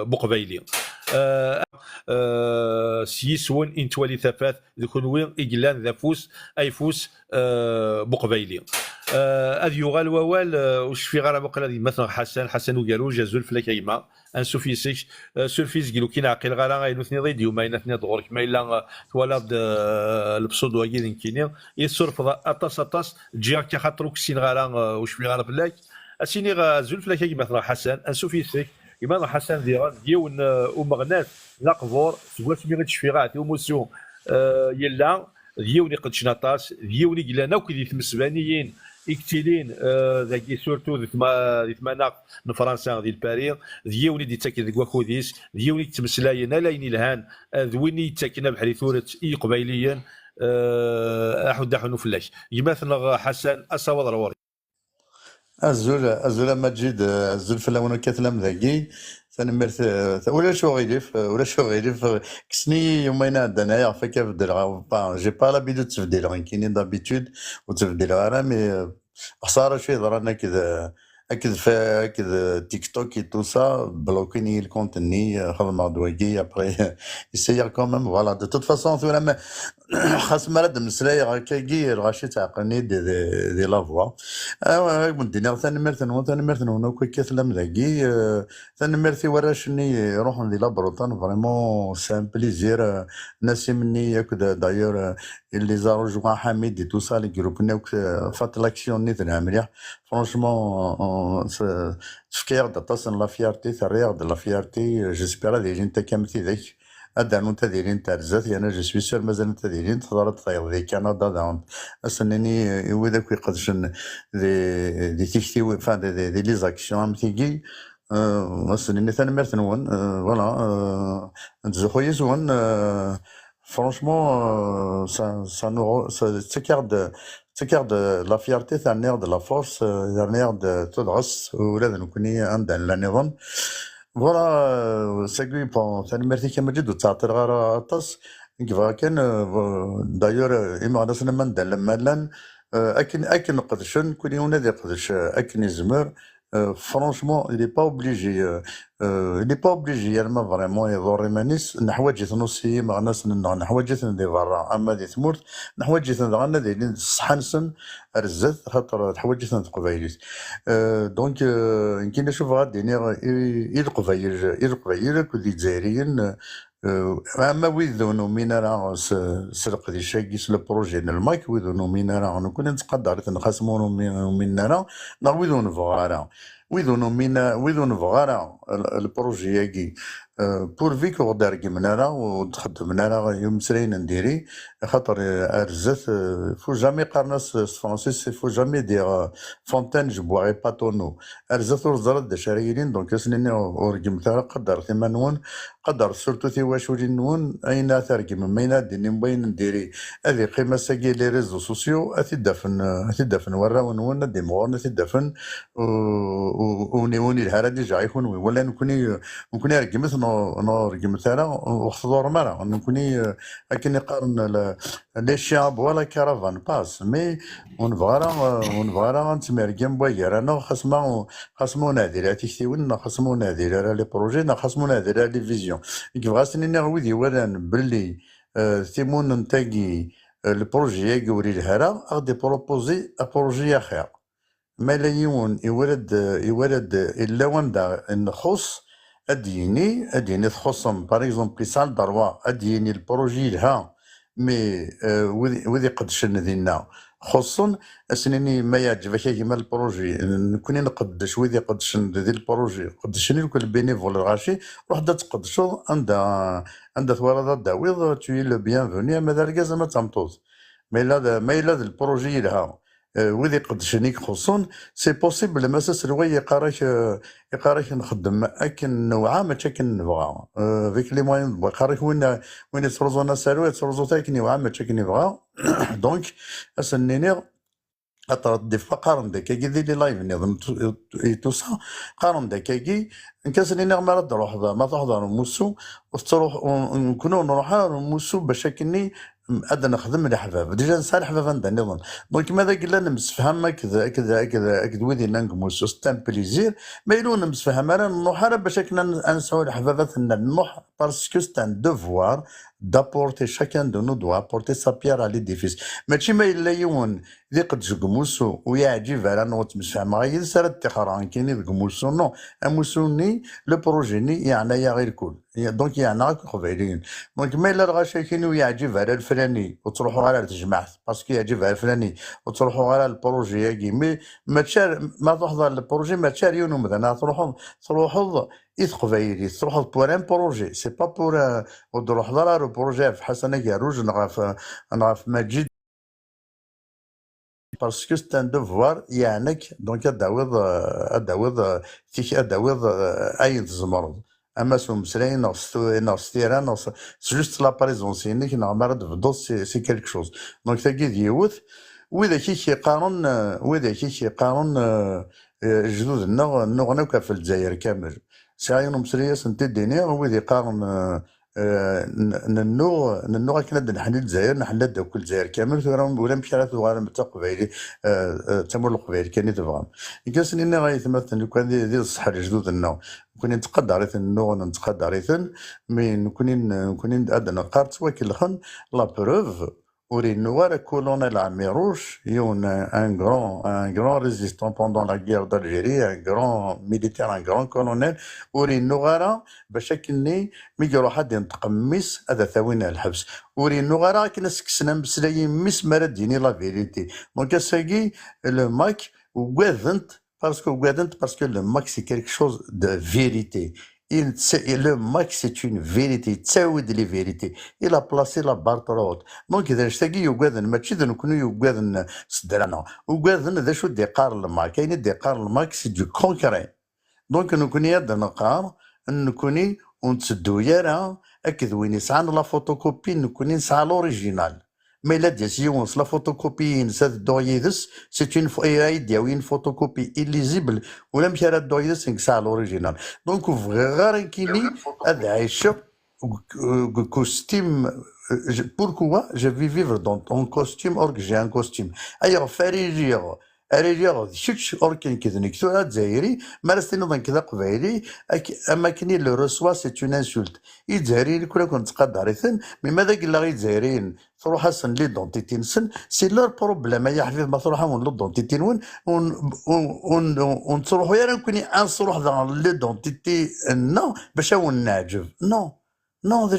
بقبيلي سيسون انتوالي ثفاث ذكون وين إجلان ذا فوس أي فوس بقبيلي هذ يغال ووال وش في غير مقال مثلا حسن وقالوا جازول فلاك ايما ان سوفيسيك سورفيس قالوا كي نعقل غير غير نثني ضيديو ما ينثني دغورك ما الا توالد البسود واكيد كيني يسرف اطاس تجي هكا خاطرو كسين غير وش في غير فلاك اسيني زول فلاك مثلا حسن ان سوفيسيك يما حسن ديون ومغنات لاقفور سوا سمي غتشفي غاتي وموسيون يلا ديوني قد شناطاس ديوني قلانا وكي تمسبانيين اكتيلين ذاكي سورتو ذي ثماناق من فرنسا ذي البارير ديوني دي تاكي ذي كوكوديس ديوني تمسلاينا لاين الهان ذويني تاكينا بحري ثورة اي قبيليا احد داحنو فلاش يمثل حسن اصاوض رواري الزول مجيد الزول فلاونا كتلام ذاكي تنمرت ولا شو غيرف كسني يومين عندنا فكيف بدل جي با لابيدود تفديل كاينين دابيتود وتفديل راه مي خساره شويه ضرنا كذا اكيد تيك توك تو سا بلوكيني الكونتيني خدمه دواكي ابري يسير كوميم فوالا دو توت فاسون ثم خاص مراد مسلاي هكاكي الغاشي تعقلني دي لا فوا مدينا ثاني مرثن كي كثلم ذاكي ثاني مرثي وراشني روح ندي لا بروطان فريمون سي ان بليزير ناسي مني ياك دايور اللي زارو جوا حميد دي تو سا لي جروب ناك فات لاكسيون نيت مليح فرونشمون فكير داطاسن لا فيارتي ثريغ د لا فيارتي جيسبيرا ديجي انت كامتي ذاك ادانو تديرين تارزات انا جو سوي سور مازال تديرين تضرب طيب ذي كندا داون اسنني وذاك يقدشن دي تيكتي فان دي لي زاكسيون تيجي اسنني ثاني مرتنون فوالا نتزخوي زون فرانشمون ça nous تكارد لا فيارتي تاع نير دو لا فورس نير دو تدرس ولاد نكوني عندنا لا نظام فوالا ساكوي بون ثاني مرتي كما جد تعطي غير طاس كيفا كان دايور اما ناس ما ندير لما لان اكن نقدرش كون يونادي يقدرش اكن يزمر فرانشمون il est pas obligé يعني ما فريمون يضر مانيس نحواجي نصي مع ناس نحواجي ندي برا اما دي ثمورت نحواجي غانا دايرين الصحانسن رزات خاطر تحواجي قبايليت دونك يمكن نشوف غادي القبايل كل الجزائريين اما ويذونو مين راه سرق دي شاكي سلو بروجي المايك ويذونو مين راه نكون نتقدر نخصمونو من راه نويذونو فغارا ويذونو فغارا البروجي ياكي بور فيك غدار منارا وتخدم منارا يوم سرين نديري خاطر ارزات فو جامي قارناس فرونسيس فو جامي دير فونتين جو بوغي با تونو ارزات ورزرات دا شرايرين دونك سنيني ورقم ثارا قدر ثما نون قدر سورتو ثي واشوري نون اين ثارقم ماينا ديني مبين نديري هذه قيمة ساقي لي ريزو سوسيو اثي دافن ورا ونون دي مغورن اثي دافن وني الهرادي جا يكون ولا نكوني رقمت نرقم ثارا وخضور مرة نكوني اكني قارن لي شياب ولا كارافان باس مي ونبغى نتمرقم بويا انا خاصمو نادير تيكتيون خاصمو نادير لي بروجي خاصمو نادير لي فيزيون كيفاش سنين ويدي وران باللي تيمون نتاقي البروجي يوري الهرا غادي بروبوزي بروجي اخر ما لا يورد الا وندا نخص اديني تخصم باغ اكزومبل سال دروا اديني البروجي لها مي وذي قدش ندينا خصوصا اسنيني ما يعجبك كيما البروجي نكوني نقدش وذي قدش ندير البروجي قدشني لكل بينيفول غاشي روح دا تقدشو عندها ثوالة داويض توي لو بيانفوني ماذا الكاز ما تمطوز ما الا البروجي لها وذي قدشني خصوصا سي بوسيبل مساس الوي يقارك نخدم اكن نوعا ما تاكن نبغى فيك لي موين يقارك وين تروزونا سالو تروزو تاكن نوعا ما تاكن نبغى دونك اسنيني خاطر دي فوا قارن داكاكي دي لي لايف نظم تو سا قارن داكاكي نكاسني ما تروح ما تحضر موسو وتروح نكونوا نروحوا موسو باش كني هذا نخدم الحباب ديجا نسال الحباب عندها نظن دونك ماذا قلنا نمسفهم كذا ويدي نانكموس ستان بليزير ما يلو نمسفهم انا نروح انا باش كنا نسعوا الحبابات نروح باسكو ستان دوفوار d'apporter chacun de nous doit apporter sa pierre à l'édifice ماشي ما الا يون ذي قد جموسو ويعجب على نوت مسفهم غير سرد تخران كاين جموسو نو اموسوني لو بروجيني يعني يا غير كل دونك يعني راك قبيلين دونك ما الا راه شاكين ويعجب على الفلاني وتروحوا على الجماعه باسكو يعجب على الفلاني وتروحوا على البروجي ياكي ما تشار ما تحضر البروجي ما تشاريون مثلا تروحوا قبايلي تروحوا بور ان بروجي سي با بور وتروح ضرر بروجي في حسنه كاروج نغاف مجد باسكو سي ان دوفوار يعنك دونك ادعوض اي تزمرض اما سو مسرين نو ستيران نو جوست لا بريزونس انك نعمر تفضل سي كالك شوز دونك تاكي ديوث واذا كي قانون جدود النغنى في الجزائر كامل ساعين مسريه سنتي دينير ويدي قارن ننو كنا نحن الجزائر نحن دوك الجزائر كامل ولا مشارات وغير تقبيلي تمر القبيلي كان تبغى كاس لنا غيتمثل لو كان ديال الصحه الجدود النو كون نتقدر النو نتقدر مي نكون ادنا قارت وكل خن لا بروف Urino le colonel Amirouche, un grand résistant pendant la guerre d'Algérie, un grand militaire, un grand colonel. Urino غارا باش كني ميقولوا حد ينتقمس هذا ثاوينا الحبس. Urino غارا كنا سكسنا مسلاي مس مرديني لا فيريتي. دونك ساكي لو ماك وقاذنت parce que le mac c'est quelque chose de vérité. Le Mac, c'est une vérité, تساود لي فيريتي. Il a placé la barre trop haute. دونك إذا نشتاقي يوقاذن ماشي إذا نكونوا يوقاذن صدرنا. وقاذن ذا شو ديقار الماك. كاين ديقار الماك سي دو كونكري. دونك نكوني يد نقار نكوني ونتسدو يارا أكد وين يسعان لا فوتوكوبي نكوني نسعى لوريجينال. Mais là, si on se la photocopie, c'est doyedes, c'est une photocopie illisible, ou même si elle doyedes, c'est que ça à l'original. Donc, vous regardez qu'il y a costume. Pourquoi je vais vivre dans un costume or que j'ai un costume? Ailleurs, faire rire. رجال شكش أوركين كذا نكتورا جزائري مارستين نظن كذا قبايلي أما كني لو رسوا سي اون انسولت يجزائريين كل كنت قدريثن مما ذاك اللي غيجزائريين تروح سن لي دونتيتين سن سي لور بروبليم يا حبيبي ما تروح من لو دونتيتين ون تروحوا يا نكوني ان تروح dans لي دونتيتي نو باش نعجب نو Non,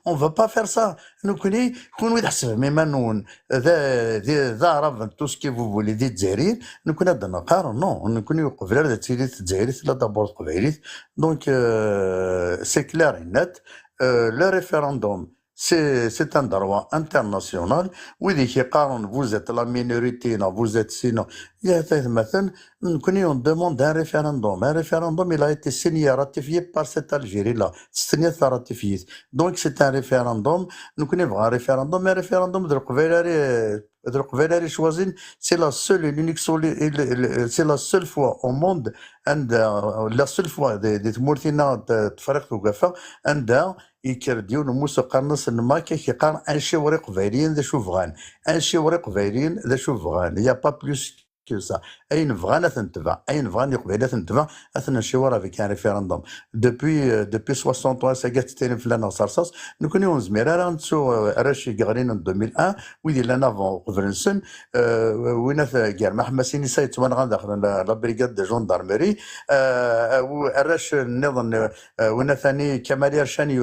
on va pas faire ça. Nous connaissons, mais maintenant, tout ce que vous voulez dire, nous connaissons non, nous connaissons d'abord. Donc, c'est clair et net. Le référendum, c'est un droit international. Oui, vous êtes la minorité, vous êtes sinon. On demande un référendum. Un référendum, il a été signé, ratifié par cette Algérie-là. C'est ratifié. Donc, c'est un référendum. Nous connaissons un référendum. Un référendum de Rqvelari choisin, c'est la seule et l'unique c'est la seule fois au monde, la seule fois des Mourtina de Farak Ougafa, يكرديون موسى قرنص الماكا كيقارن ان شي قبايليين ذا شو فغان ان شي قبايليين ذا شو فغان يا با بلوس كو سا اين فغان تنتبع اين فغان قبيله تنتبع اثنا شوار افيك ان ريفيراندوم دوبي 60 ساكات تيرين فلانا صرصاص نكوني زمير راه نتسو راشي قارين 2001 ويدي لنا فون قفرنسن وين كار محمسيني سايت وانا غندخل لا بريغاد دو جوندارمري الراش نظن وين ثاني كمال يرشاني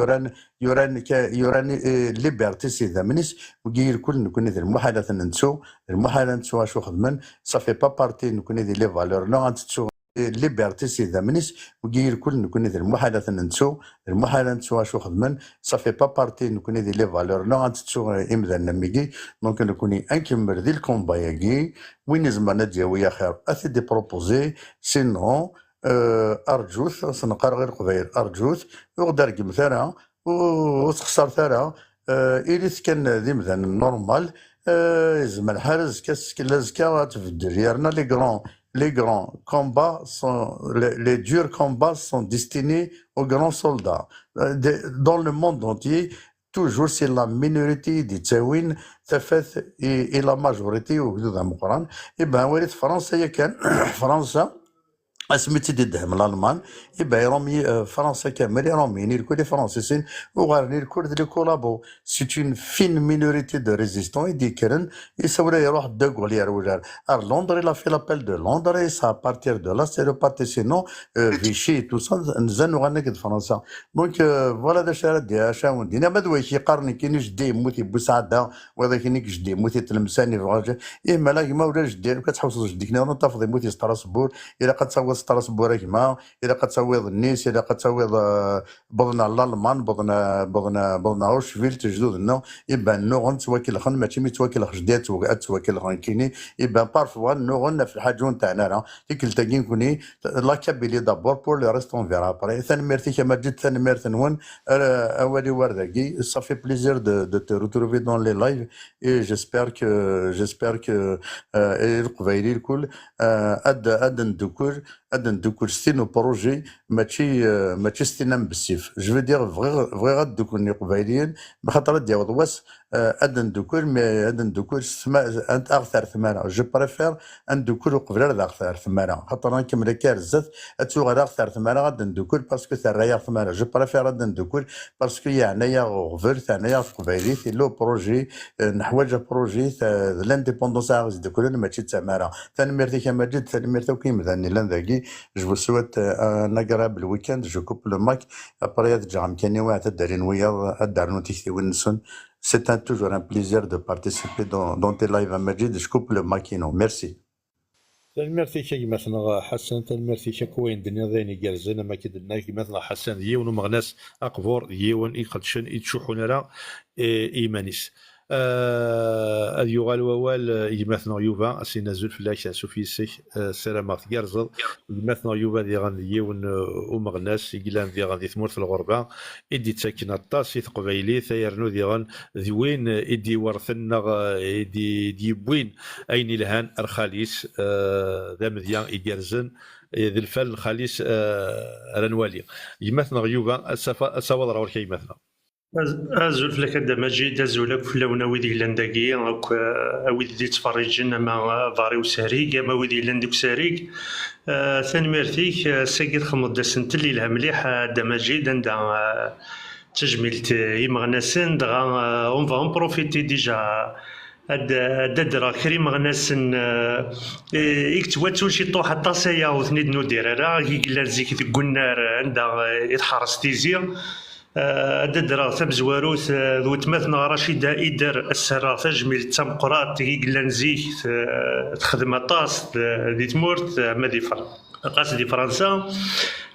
يوراني ليبرتي سي ذامنيس وكي الكل نكون ذي المحادثه نتسو شو خدمن صافي با بارتي نكون ذي لي فالور لا غنتسو ليبرتي سي ذامنيس وكي الكل نكون ذي المحادثه نتسو شو خدمن صافي با بارتي نكون ذي لي فالور لا غنتسو امذان نميكي دونك نكوني انكمل ذي الكومبا ياكي وين زعما دياويا خير اثي دي بروبوزي سينو ارجوث سنقرا غير قبيل ارجوث وغدار مثلا وتخسر ثرا إليث كان ذي مثلا نورمال زعما الحارس كلازكا تفدر يرنا les grands combats les durs combats sont destinés aux grands soldats dans le monde entier. توجور سي لا مينوريتي دي تاوين تفات الى ماجوريتي وكذا مقران. يبقى وليت فرنسا هي كان فرنسا اسمتي ديدهم الالمان. يبقى يرومي فرنسا كامل يروميني الكل فرنسيسين وغارني الكل دي كولابو. سيت اون فين مينوريتي دو ريزيستون يدي كرن يسولا يروح دوغول يروجار ار لندن لا في لابيل دو لندن سا بارتير دو لا سي لو بارتي سينو فيشي تو سا نزن غنقد فرنسا. دونك فوالا دا شارع دي شاون دينا ما دويش يقارني كي جدي يموت بوسعاده وهذا كي جدي يموت تلمساني في اما لا ما ولا جدي كتحوس جديك نو تفضي يموت ستراسبور الى قد تصوت ستراسبور كما الى قد تصوت النيس الى قد تصوت بضنا الالمان بضنا اوشفيل تجدودنا. يبقى نوغن تواكل خن ماشي متواكل خجدات تواكل خن كيني. يبقى بارفوا نوغن في الحاجون تاعنا ديك التاكين كوني لا كابيلي دابور بور لو ريستون فيرا ابري. ثاني ميرتي كما جد ثاني ميرت نون اولي ورداكي صافي بليزير دو te retrouver dans les lives et j'espère que القبايلي الكل ادن دوكور ستينو بروجي ماشي ستينام بالسيف. جو في دير فغي غدوكوني قبايليين بخاطر ديال واس ادن دوكور مي ادن دوكور انت اغثر ثمانه. جو بريفير ان دوكور قبل هذا اغثر ثمانه خاطر نكمل كارزات اتوغ اغثر ثمانه غادن دوكور باسكو ثرايا ثمانه. جو بريفير ادن دوكور باسكو يعنيا غفر ثانيا قبايلي في لو بروجي نحوج بروجي لانديبوندونس غاز دوكور ماشي ثمانه. ثاني ميرتي كما جد ثاني ميرتي كيما ذاني لان ذاكي. Je vous souhaite un agréable week-end. Je coupe le mic. Après, c'est toujours un plaisir de participer dans tes lives à Majid. Je coupe le mic. Merci. تنمرتي كي مثلا حسن تنمرتي كوين دنيا ذيني جالزين ما كدنا مثلا حسن يون مغناس اقفور يون يقدشن يتشوحون راه ايمانيس يغال ووال يمثنا يوفا اسي نزول في لاكا سوفيسيك سلامات كارزل يمثنا يوفا دي غاندي يون ومغناس يقلان دي غاندي ثمور في الغربه ادي تساكن الطاس قبايلي ثيرنو دي غان ذي وين ادي ورثنا ادي بوين اين الهان الخاليس ذا مذيان يجرزن ذي الفال الخاليس رنوالي يمثنا يوفا السواد راهو كي يمثنا ازول فلك هذا مجيد ازولك فلاونا ويدي لانداكي ويدي دي تفرجنا مع فاري وساريك ما ويدي لانديك ساريك ثاني ميرتيك ساكيت خمض سنت اللي لها مليح هذا مجيد عندها تجميلت يمغناسن دغا اون فا بروفيتي ديجا هذا درا كريم غناسن يكتواتو شي طوح الطاسيه وثنيد نودير راه كي زيك تقولنا عندها يتحرس تيزيا ددرا ثمزواروث ذو تمثنا رشيدة إدر السرا تجميل تمقرات قلان زيك تخدم طاس دي تمورت مدي قاس دي فرنسا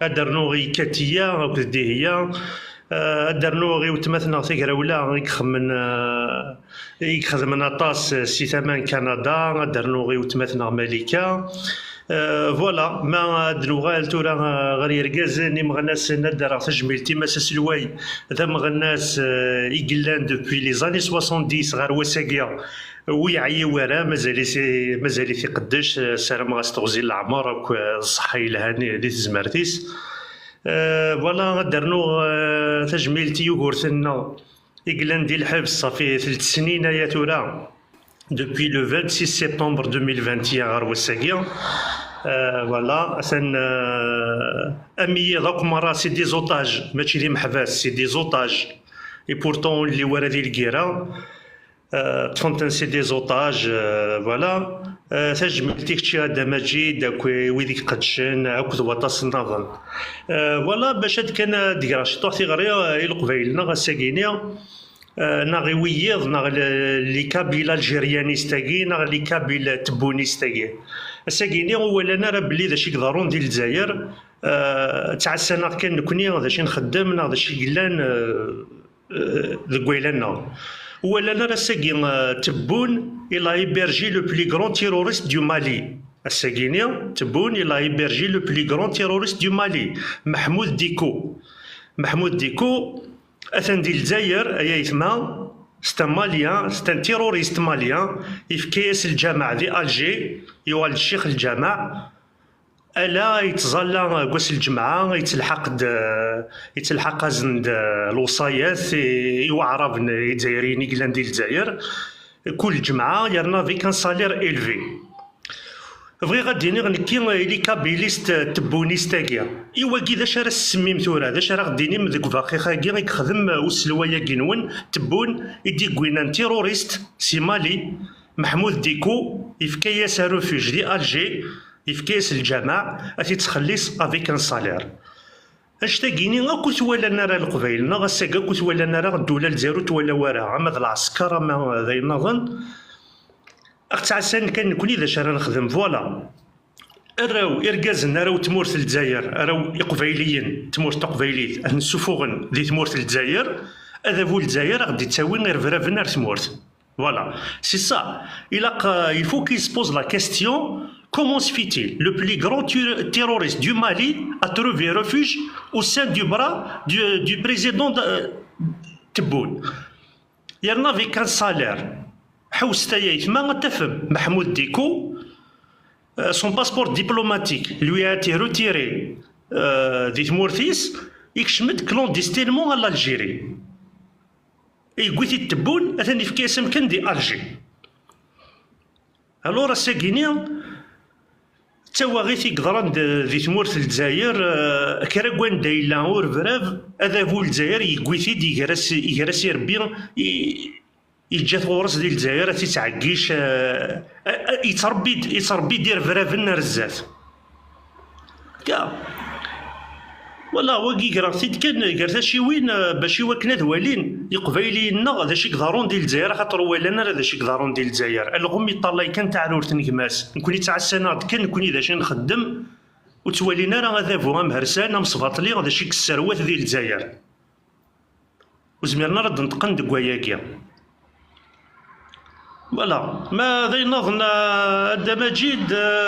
درنوغي كاتيا أو كدي هي درنوغي وتمثنا ثقرا ولا يخدم طاس سي ثمان كندا درنوغي وتمثنا ملكا فوالا ما دلوغال تورا غير يركاز نيمغناس ندرا تجميلتي مساس الواي ذا مغناس يقلان دوبوي لي زاني 70 غير وساقيا ويعي ورا مازال يقدش سلام غاستغزي العمر الصحه الهاني دي تزمرتيس فوالا درنو تجميلتي يغورثنا يقلان ديال الحبس صافي 3 سنين يا تورا depuis le 26 septembre 2021 à Roussagien. Voilà, c'est des otages, c'est des otages. Et pourtant, les Waradi le Guéra, c'est des otages, voilà. تجملتيك شي هذا مجيد ويديك قدشن اكد وطاس النظام فوالا باش هاد كان ديراش طوحتي غريا القبايلنا غاساكينيا ناغي ويض ناغ لي كابيل الجيريانيستاكي ناغ لي كابيل تبونيستاكي الساكيني اولا راه بلي داك يقدرون ديال الجزائر تعسنا كان نكوني داك نخدم ناغ داك قلان لقويلنا اولا راه ساكي تبون il a hébergé le plus grand terroriste du Mali الساكيني تبون il a hébergé le plus grand terroriste du Mali محمود ديكو أثن ديال الجزائر أيا يسمى ستان ماليان ستان تيروريست ماليان يفكيس الجامع دي ألجي يوال الشيخ الجامع الا يتظلى كواس الجمعه يتلحق زند الوصايات يوعرب الجزائريين يقلان ديال الجزائر كل جمعه يرنا فيك ان سالير الفي. بغي غادي نكي لي كابيليست تبونيست كاع ايوا كي داش راه السميم ثورا داش راه غادي من ذوك باقي كاع يخدم وسلوايا كينون تبون يدي كوينان تيروريست سي مالي محمود ديكو يفكاياس روفوج دي الجي يفكاياس الجامع اتي تخلص افيك ان سالير اشتاقيني غاكو توالنا راه القبايل غاسا كاكو توالنا راه الدوله الجزائر تولا ورا اما العسكر ما ذي نظن اختعسان كان نكوني ذا شرا نخدم فوالا راو اركازنا راو تمورت الجزائر راو قبايليين تمورت قبايليت نسوفوغن ذي تمورت الجزائر هذا فو الجزائر غادي تساوي غير فرافنا تمورت فوالا سي سا il faut qu'il se pose la question comment se fait-il le plus grand terroriste du Mali a trouvé refuge au sein du bras du président Tebboune يرنا avec un salaire حوستايا ما تفهم محمود ديكو son passeport diplomatique lui a été retiré دي تمورتيس يكشمد كلونديستينمون على الجيري يقويتي تبون اثاني في كاس مكان دي الجي الورا ساكينيا تواغيتي قدران ذي تمورت الجزائر كراكوان دايلا اور فراف هذا فو الجزائر يقويتي دي يغرس ربي يجات غورس ديال الجزائر تيتعكيش يتربي يدير فرافن رزات كاع والله واكي قراتي كان قرتا شي وين باش يوكنا دوالين يقبايلينا هذا شي كدارون ديال الجزائر خاطر ولانا هذا شي كدارون ديال الجزائر الغم يطلع كان تاع رورت نكماس نكوني تاع السنه كان نكوني ذا شي نخدم وتوالينا راه هذا فوها مهرسان مصفاطلي هذا شي كسروات ديال الجزائر وزميرنا راه نتقن دكواياكيا فوالا ما ذي نظن هذا مجيد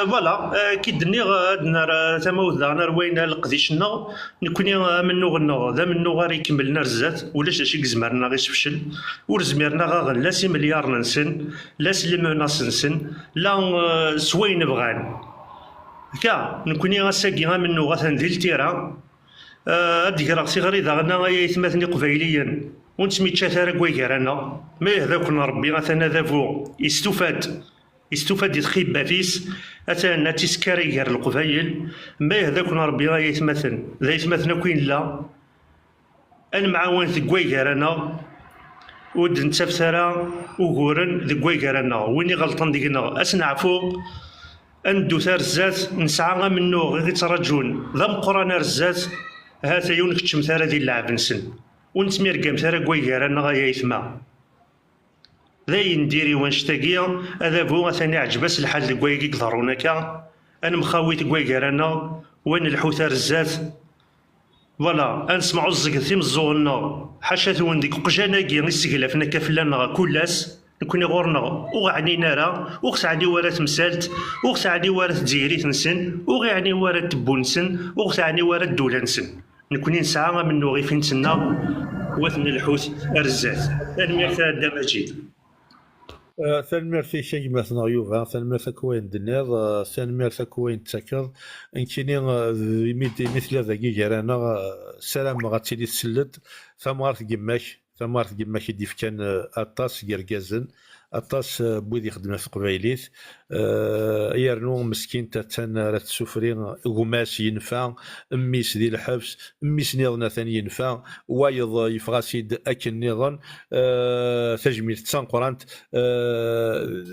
فوالا كي دني غادنا تماوت دانا روينا القديشنا نكوني منو غنا ذا منو غير يكملنا رزات ولاش شي كزمرنا غير تفشل ورزميرنا غا لا سي مليار ننسن لا سليموناس نسن لا سوين بغان كاع نكوني غاساكي غا منو غا ندير التيران هاديك راه صغيري داغنا يتماثني قبايليا ونتمي تشاثر كويكرانا ما هذاك ربي مثلا ذا فو يستفاد يتخيب فيس اتانا تيسكاري غير القبايل ما هذاك ربي يتمثل ذا يتمثل كوين لا انا معاون ذي كويكرانا ود نتفسرا وغورن ذي كويكرانا ويني غلطان ديكنا اسنعفو اندو ثارزات نسعى منو غير ترجون ذا مقران رزات هذا يونك تشمثار ديال اللعب نسن ونتمير قامثار كويكرانا غايا يثما ذا ينديري ونشتاقيا هذا بو ثاني عجبس الحال كويكي كضروناكا انا مخاويت كويكرانا وين الحوثار الزات فوالا انسمعو الزق ثيم الزولنا حاشا ثون ديك قجاناكي نستقلافنا كفلانا كلاس نكوني غورنا وغعنينا راه وغسعني ورا تمسالت وغسعني ورا تجيري تنسن وغيعني ورا تبونسن وغسعني ورا الدولة نسن نكوني نسعى منو غي فين تسنا وثن الحوت رزات الميرث هذا مجيد ثالميرثي شي مثلا يوفا ثالميرث كوين دنيض ثالميرث كوين تسكر انكيني مثل ذاكي جرانا سلام غاتيلي تسلد ثمارث قماش يديف كان اطاس كركازن اطاس بوذي يخدم في قبايليت يرنو مسكين تاتان راه تسفرين غماس ينفع ميس ديال الحبس ميس نيضنا ثاني ينفع وايض يفغاسيد اكن نيضن تجميل تسانقرانت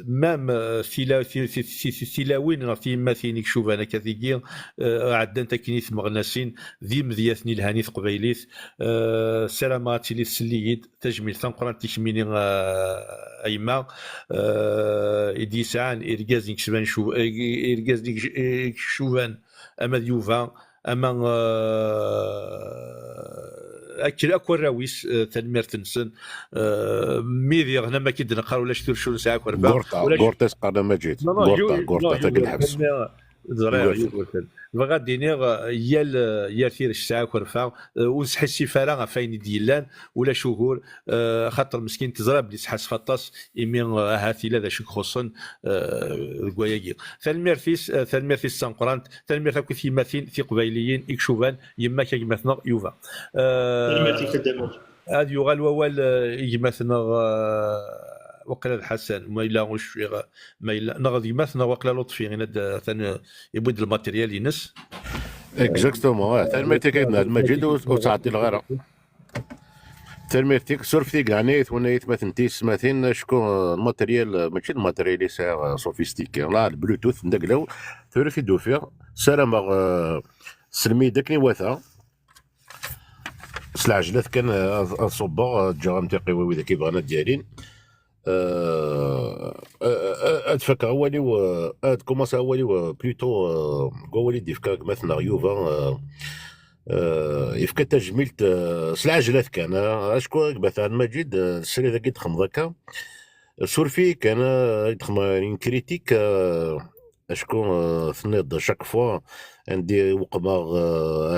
مام ثلاوين في مثينيك شوف انا كثيكي عدان تكنيث مغناسين ذي مذياثني الهانيث قبايليت سلاماتي لي السليد تجميل تسانقرانت تشميني ايما إديسان إرجاز نكسبان شو إرجاز شوفان أما ديوفا أما أكل أكو الراويس تنمير تنسن ميدي غنا ما كيد نقرا ولا شتور شو ساعة كوربا غورتا قرنا مجيد غورتا تاك الحبس غادي نيغ يال ثير الساعه كرفا وسحي السفاره فاين ديلان ولا شهور خاطر مسكين تزرى بلي سحاس فطاس ايمي هاتي لا شي خصن كواياكي ثالميرثيس سانقرانت ثالميرث كو ثيماثين في قبايليين اكشوفان يما كيماثنا يوفا المرتي كدامج هاد يغال ووال يماثنا وقيلا الحسن ما الا واش ما الا نغادي يماثنا وقيلا لطفي غير ثاني يبود الماتيريال ينس اكزاكتومون تلميرتي كيدنا المجد وتعطي الغرا تلميرتيك سورفتي كاعني ثونيت مثنتيس مثلا شكون الماتيريال ماشي الماتيريال اللي ساعه سوفيستيكي لا البلوتوث ندقلو ثوري دوفيا سلام سلمي داكني واثا سلعجلات كان الصبا جا متاقي ويدا كيبغانا ديالين ادفك اولي و اد كوماس اولي بلوتو قولي ديفكا مثلا يوفا يفك تجميلت سلعجلات كان اشكون مثلا مجيد السري ذاك يدخم ذاك سورفي كان يدخم كريتيك اشكون ثنيض شاك فوا عندي وقما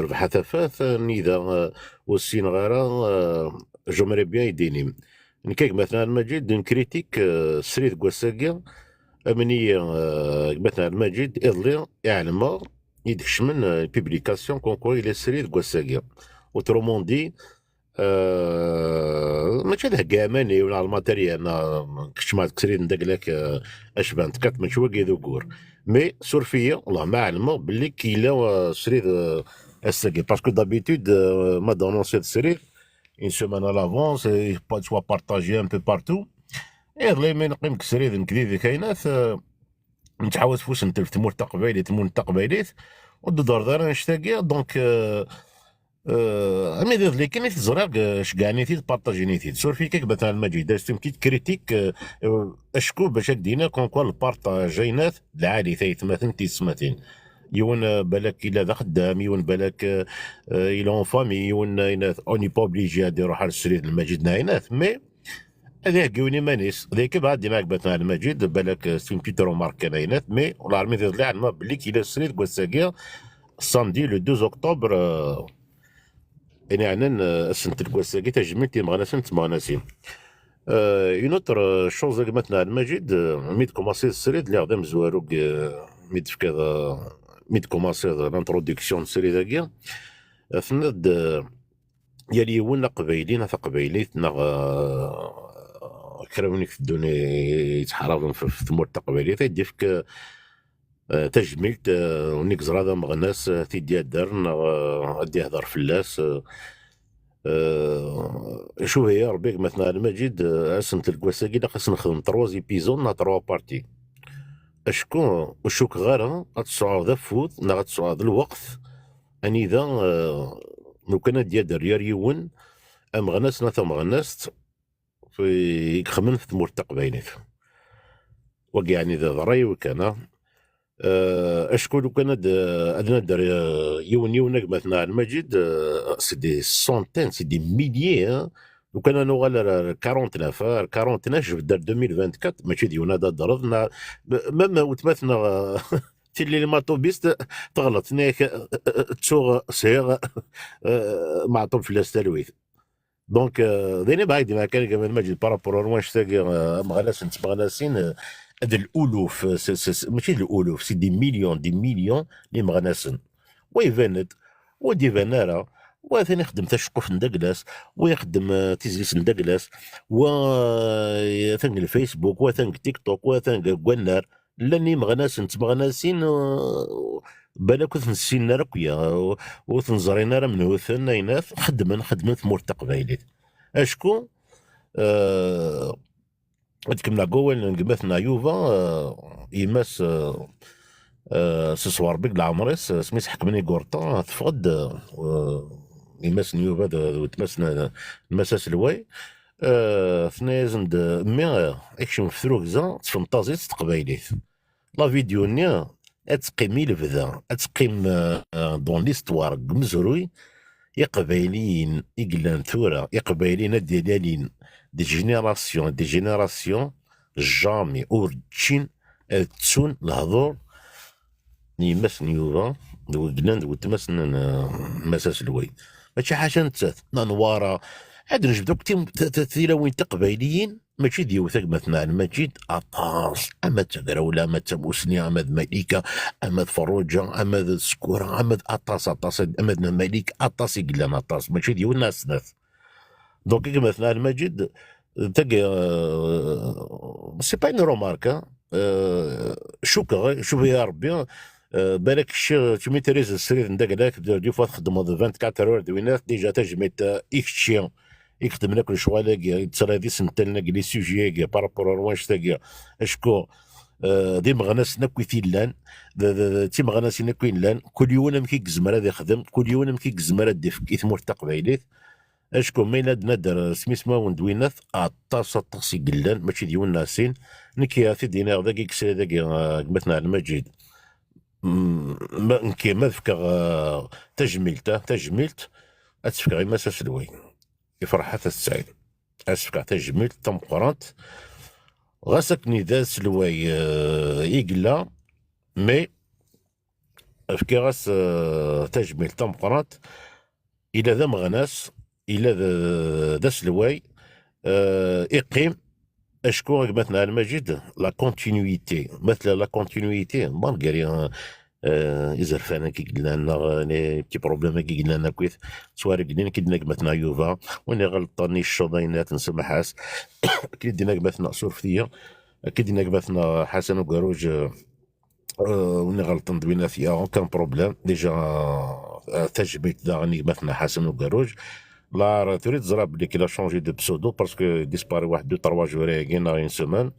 ربح ثفاث نيذا والسين غارة جمري بيان يديني نكاك مثلا مجيد نكريتيك سريت كواساكيا امني مثلا مجيد اضلي يعلم يدكش من البيبليكاسيون كونكور الى سريت كواساكيا وتروموندي ماشي هذا كاماني ولا الماتيريال كش ما تكسرين ندقلك اشبان تكات من شويه ذكور مي سورفيا والله ما علموا باللي كيلا سريت الساكي باسكو دابيتود ما دونونسي سريت une semaine à l'avance et soit partagé un peu partout et غلي ما نقيم كسريد نكذيذ كاينات نتعاود فوس نتلف تمور تقبايليت تمور تقبايليت ودار دار نشتاقي دونك امي دير لي كاين تزرق شكاني تي بارطاجيني تي سور في كيك مثلا المجيد دازتم كي كريتيك اشكو باش دينا كونكور البارطاجينات العالي ثيث مثلا تيسمتين يون بالك الا ذا خدام يون بالك الى اون فامي يون اوني با اوبليجي ادي يروح على السرير المجيد ناينات مي هذا كيوني مانيس ذاك بعد ديما مثلا المجيد بالك سين بيترو مارك ناينات مي والله عرمي ذي علما بلي كيلا السرير كواساكيا الساندي لو 2 اكتوبر يعني سنة الكواساكي تجملتي مغناسين تمغناسين اون اوتر شوز مثلا المجيد ميد كوماسي السرير اللي غدا مزواروك ميد في كذا ميد كوماسي لانتروديكسيون سيري ذاكيا ثناد يالي ونا قبايلين قبايليت نا كراونيك في الدنيا يتحرضون في ثمور تقبايليت يديفك تجميلت ونيك زرادا مغناس تيدي الدار غادي يهضر فلاس شو هي ربيك مثلا المجيد اسم الكواساكي لا خاص نخدم 3 ايبيزود نا 3 بارتي اشكون وشوك غير غتصعد فوت نا غتصعد الوقت اني ذا لو كان ديال دريار يون ام غناس نا ثم غناس في يخمن في ثمور تقبايلات وكي يعني ذا ضري وكان اشكون لو كان ادنا در يون مثلا المجيد سي سونتين سي دي ميليي لو كان نوغال 49 جو دار 2024 ماشي ديونا دا ضربنا مام وتمثنا تيلي الماتوبيست تغلط نيك تسوغ سيغ معطوب في الاستالويث دونك ذيني بعيد ما كان كمان ماجد بارابور واش تاقي مغناسين تمغناسين هاد الالوف ماشي الالوف سي دي مليون اللي مغناسين ويفند ودي فنارا وثاني يخدم تشقف ندقلاس ويخدم تيزيس ندقلاس وثاني الفيسبوك وثاني تيك توك وثاني كوانار لاني مغناسين تمغناسين بالك ثنسين ركيا وثنزرينا راه من وثنا يناث خدمن ثمور تقبايليت اشكو كمنا قول نقمثنا يوفا يماس سسوار بيك العمريس سميس حكمني قورطا تفقد يماس نيوفا وتماسنا المساس الواي ثنايا زند مي اكشن في ثروكزا تفنطازيت تقبايليت لا فيديو نيا اتقيمي لبدا اتقيم دون ليستوار مزروي يقبايلين يقلان ثورة يقبايلين ديالين دي جينيراسيون جامي اورجين تسون الهضور نيماس نيوفا قلنا وتمس مساس الوي ماشي حاجه نتات نوارا عاد نجبدو تيلاوين تقبايليين ماشي ديوثاك مثلا المجيد اطاس اما تقراولا اما تموسني اما مليكه اما فروجه اما سكوره اما اطاس اما مليك اطاس يقلان اطاس ماشي ديال الناس ناس دونك مثلا المجيد تلقى سي با اون رومارك شوف يا ربي بالك tu maîtrises السرير عندك هذاك دي فوا تخدم 24 اور دوينات ديجا تجميت اكشيون يخدم لك الشوالاكي يتصرى سنتلنا لي سوجي بارابور رواش تاكيا اشكو دي مغناسنا كوي لان تي مغناسنا كوي لان كل يوم مكي كزمر هذا يخدم كل يوم مكي كزمر هذا في ثمور تقبايليت اشكو ميناد ندر سميسما وندوينات اطاس يقلان ماشي ديال الناسين نكي في دينار ذاك يكسر ذاك مثلا المجيد ما تفكر تجميلت اتفكر غير مساس الوي يفرحات السعيد اسفكر تجميلت تمقرانت غاسك نداس الوي يقلا مي افكي غاس تجميل تمقرانت الى ذا مغناس الى داس الواي يقيم اشكو مثلا المجيد لا كونتينيتي مثلا لا كونتينيتي مالغري يزرفانا كي قلنا لنا كي بروبليم كي قلنا لنا كويس سواري قلنا كي دينا مثلا يوفا وين غلطاني الشوضينات نسمحاس كي دينا مثلا صورفتيه كي دينا مثلا حسن وقروج وين غلطن دوينا فيها كان بروبليم ديجا تجميت داغني مثلا حسن وقروج لا تريد تزرب بلي كي لا شونجي دو بسودو باسكو ديسباري واحد دو تروا جوري كينا اون سيمان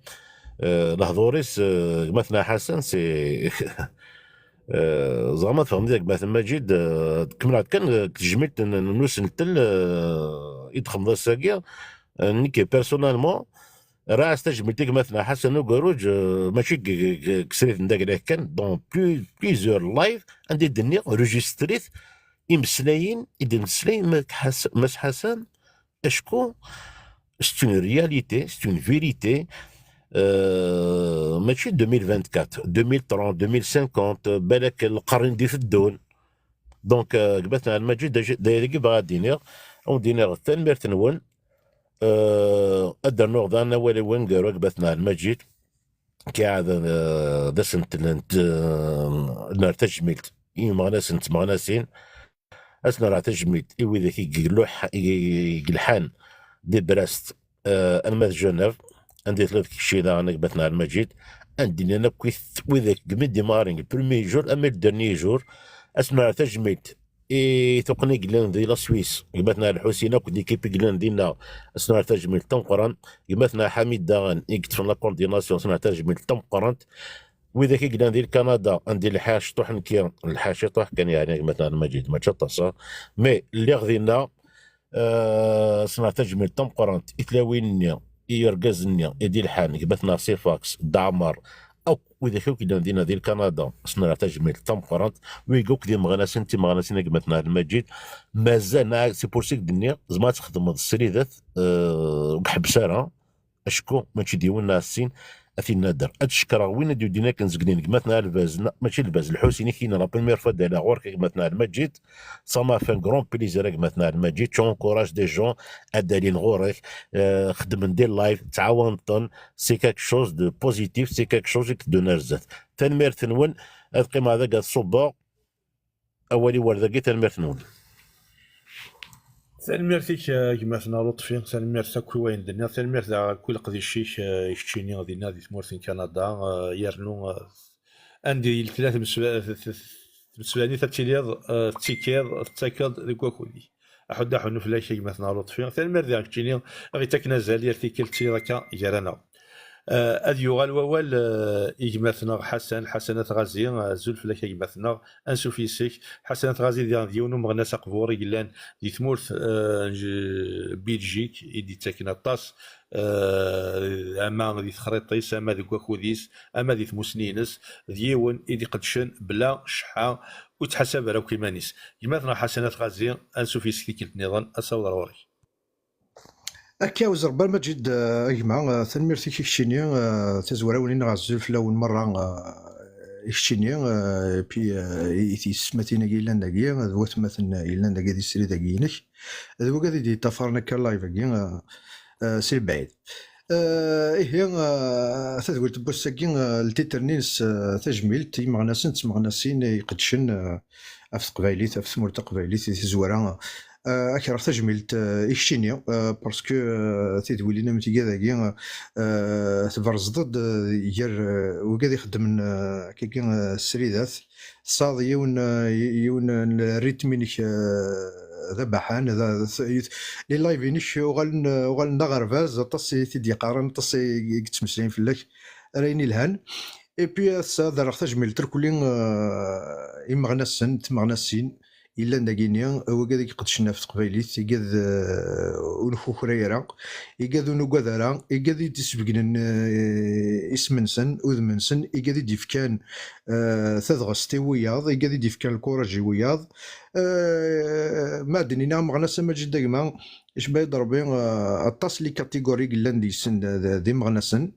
الهضوريس مثلا حسن سي زعما تفهم ديك مثلا مجيد كمل كان تجميت نوس نتل يدخل ذا الساقيه نيكي بيرسونالمون راه استجملتك مثلا حسن وقروج ماشي كسريت نداك كان دون بليزيور لايف عندي دنيا ريجستريت يمسلاين إذا مسلاين مس حسن اشكو سي اون رياليتي سي اون فيريتي ماشي 2024 2030 2050 بالك القرن دي في الدون دونك قبتنا المجيد دايركي باغا دينير اون دينير الثاني مرتنون ادر نوغ دانا ولي وين قالوا قبتنا المجيد كي عاد دسنت نار تجميلت مغناس انت مغناسين اسنا راه تجميد ايوي ذاك يقلحان دي براست الماث جنيف عندي ثلاث كيشي ذا انا قبتنا المجيد عندي انا كويث وذاك قمدي مارين البرمي جور اما الدرني جور اسنا راه تجميد تقني قلان ذي لا سويس قبتنا الحسينه كنت كيبي قلان دينا اسنا راه تجميد تنقران قبتنا حميد داغن يكتب لا كورديناسيون اسنا تجميد تنقرانت وإذا كي قلنا ندير كندا ندير الحاش طوح نكيا الحاشي طوح كان يعني مثلا مجيد ما تشطصا مي اللي غدينا صنع تجميل تم قرنت إتلاويني يرقزني يدير الحان كبثنا سيفاكس دعمر او وإذا كي قلنا ندير ديال كندا صنع تجميل تم قرنت ويقوك ديال مغناسين انت مغناسين مثلا المجيد مازال سي بورسيك الدنيا زعما تخدم السريدات وكحبسارة اشكو ماشي ديال الناسين اثي نادر اتشكرا وين دينا كنزقنين مثلا الباز ماشي الباز الحسيني كاين لا بروميير فوا دايره غور مثلا المجيد سما فان غرون بليزير مثلا المجيد تو انكوراج دي جون ادالين غورك خدم ندير لايف تعاون طن سي كاك شوز دو بوزيتيف سي كاك شوز دو نرزات تنمير تنون القيمه هذا قاد صبا اولي ورده تنمير تنون سالميرتيك كيما لطفي سالميرتا كل وين دنا سالميرتا كل قضي الشيش يشتيني غادي نادي تمورثين كندا يرنو عندي الثلاث مسلاني تاتيليض تيكيض تاكد لكوكودي احد حنو فلاش كيما لطفي سالميرتا كتيني غي تاكنا زال يرتيكل تيراكا يرانا هذا يغال ووال يجمثنا حسنات غازي زولف لك يجمثنا انسوفيسيك حسنات غازي ديالو مغناس قبور يقلان دي ثمورث بلجيك يدي تاكنا طاس اما دي خريطيس اما دي كوكوديس اما دي ثموسنينس ديون يدي قدشن بلا شحا وتحسب راه كيمانيس يجمثنا حسنات غازي انسوفيسيك النظام اصور وري أكيا وزر إكشيني بي إيتي سماتينا إيلان داكيا ذوات مثلا إيلان داكيا دي سري داكينك ذوك هذه دي تفارنا كلايف كي سي بعيد إيه تقول تبوساكين التيترنيس تجميل تيمغناسين تمغناسين يقدشن في تقبايليت في ثمور تقبايليت تزورا اكثر تجميلت إكشينيا باسكو تيدوي لنا متيكا داكيا تبرز ضد ير وكاد يخدم كيكين السريدات صاد يون الريتمينيك ذبحان هذا لي لايفينيش وغال نغرفاز طاسي تيدي قارن طاسي يتمسلين في اللك رايني الهان اي بي هذا راه تجميل تركولين يمغناسن تمغناسين إلا نداكينيا هو كذا يقدشنا في تقبايليت يقاد ونخو خريرا يقاد ونقاذرا يقاد يتسبقن اسمنسن وذمنسن يقاد يديفكان تذغستي وياض يقاد يديفكان الكوراجي وياض ما دنينا مغناسا ما جدا كما اش بايد ربي الطاس لي كاتيغوري اللي نديسن دي مغناسن